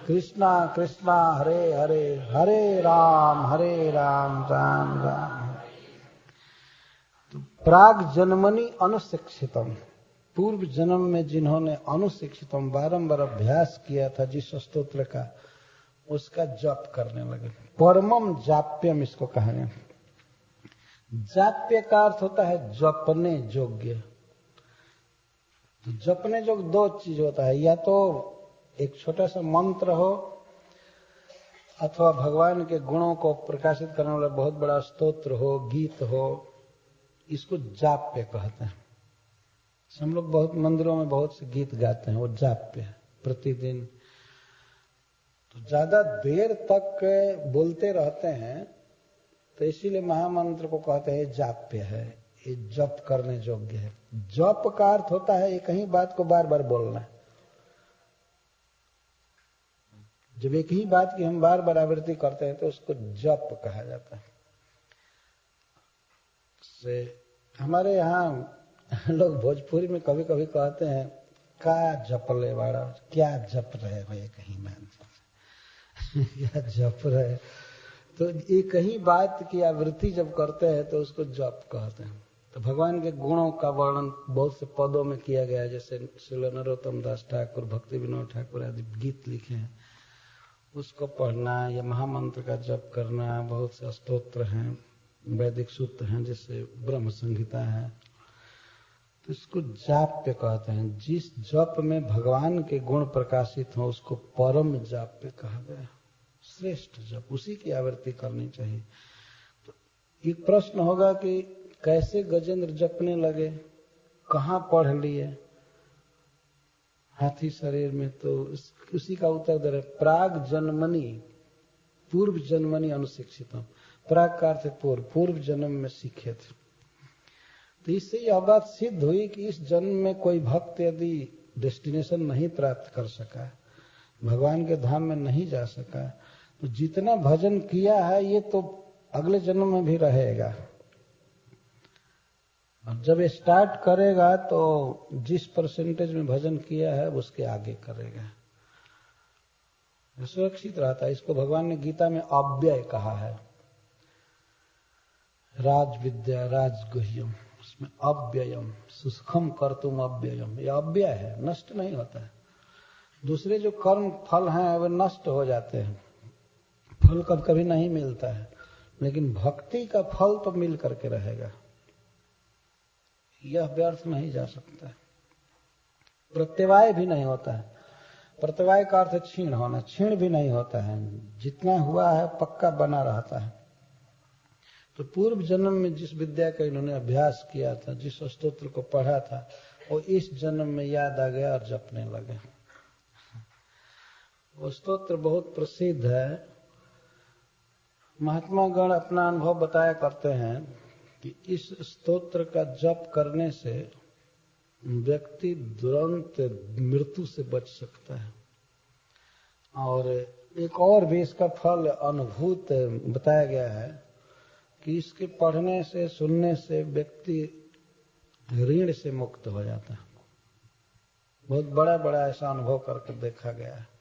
कृष्णा कृष्णा हरे हरे, हरे राम राम राम। तो प्राग जन्मनि अनुशिक्षितम, पूर्व जन्म में जिन्होंने अनुशिक्षितम बारंबार अभ्यास किया था जिस स्तोत्र का, उसका जप करने लगे। परमम जाप्यम इसको कहा गया। जाप्य का अर्थ होता है जपने योग्य। तो जपने योग्य दो चीज होता है, या तो एक छोटा सा मंत्र हो अथवा भगवान के गुणों को प्रकाशित करने वाला बहुत बड़ा स्तोत्र हो, गीत हो, इसको जाप्य कहते हैं। हम लोग बहुत मंदिरों में बहुत से गीत गाते हैं, वो जाप्य है प्रतिदिन। तो ज्यादा देर तक बोलते रहते हैं तो इसीलिए महामंत्र को कहते हैं जाप्य है, ये जप करने योग्य है। जप का अर्थ होता है एक ही बात को बार बार बोलना। जब एक ही बात की हम बार बार आवृत्ति करते हैं तो उसको जप कहा जाता है। से हमारे यहाँ लोग भोजपुरी में कभी कभी कहते हैं का जपले वाला, क्या जप रहे हो, ये कहीं मान क्या जप रहे। तो एक ही बात की आवृत्ति जब करते हैं तो उसको जप कहते हैं। तो भगवान के गुणों का वर्णन बहुत से पदों में किया गया है, जैसे श्री नरोत्तम दास ठाकुर, भक्ति विनोद ठाकुर आदि गीत लिखे हैं, उसको पढ़ना या महामंत्र का जप करना। बहुत से स्तोत्र हैं, वैदिक सूत्र हैं, जैसे ब्रह्म संहिता है, तो इसको जाप्य कहते हैं। जिस जप में भगवान के गुण प्रकाशित हो उसको परम जाप्य कहा गया, श्रेष्ठ जप, उसी की आवृत्ति करनी चाहिए। तो एक प्रश्न होगा कि कैसे गजेंद्र जपने लगे, कहाँ पढ़ लिए हाथी शरीर में, तो उसी का उत्तर दे रहे, प्राग जन्मनि, पूर्व जन्मनि अनुशिक्षितम। प्राग का अर्थ पूर्व, पूर्व जन्म में सीखे थे। तो इससे यह बात सिद्ध हुई कि इस जन्म में कोई भक्त यदि डेस्टिनेशन नहीं प्राप्त कर सका, भगवान के धाम में नहीं जा सका, तो जितना भजन किया है ये तो अगले जन्म में भी रहेगा। और जब स्टार्ट करेगा तो जिस परसेंटेज में भजन किया है उसके आगे करेगा, सुरक्षित रहता है। इसको भगवान ने गीता में अव्यय कहा है, राज विद्या राजगुह्यम, उसमें अव्ययम सुखम कर्तुम अव्ययम, ये अव्यय है, नष्ट नहीं होता है। दूसरे जो कर्म फल हैं वे नष्ट हो जाते हैं, फल कब कभी नहीं मिलता है, लेकिन भक्ति का फल तो मिल करके रहेगा, यह व्यर्थ नहीं जा सकता है। प्रत्यवाय भी नहीं होता है, प्रत्यवाय का अर्थ क्षीण होना, क्षीण भी नहीं होता है, जितना हुआ है पक्का बना रहता है। तो पूर्व जन्म में जिस विद्या का इन्होंने अभ्यास किया था, जिस स्तोत्र को पढ़ा था, वो इस जन्म में याद आ गया और जपने लगे। वो स्तोत्र बहुत प्रसिद्ध है। महात्मा गण अपना अनुभव बताया करते हैं कि इस स्तोत्र का जप करने से व्यक्ति तुरंत मृत्यु से बच सकता है। और एक और भी इसका फल अनुभूत बताया गया है कि इसके पढ़ने से, सुनने से व्यक्ति ऋण से मुक्त हो जाता है। बहुत बड़ा बड़ा ऐसा अनुभव करके देखा गया है।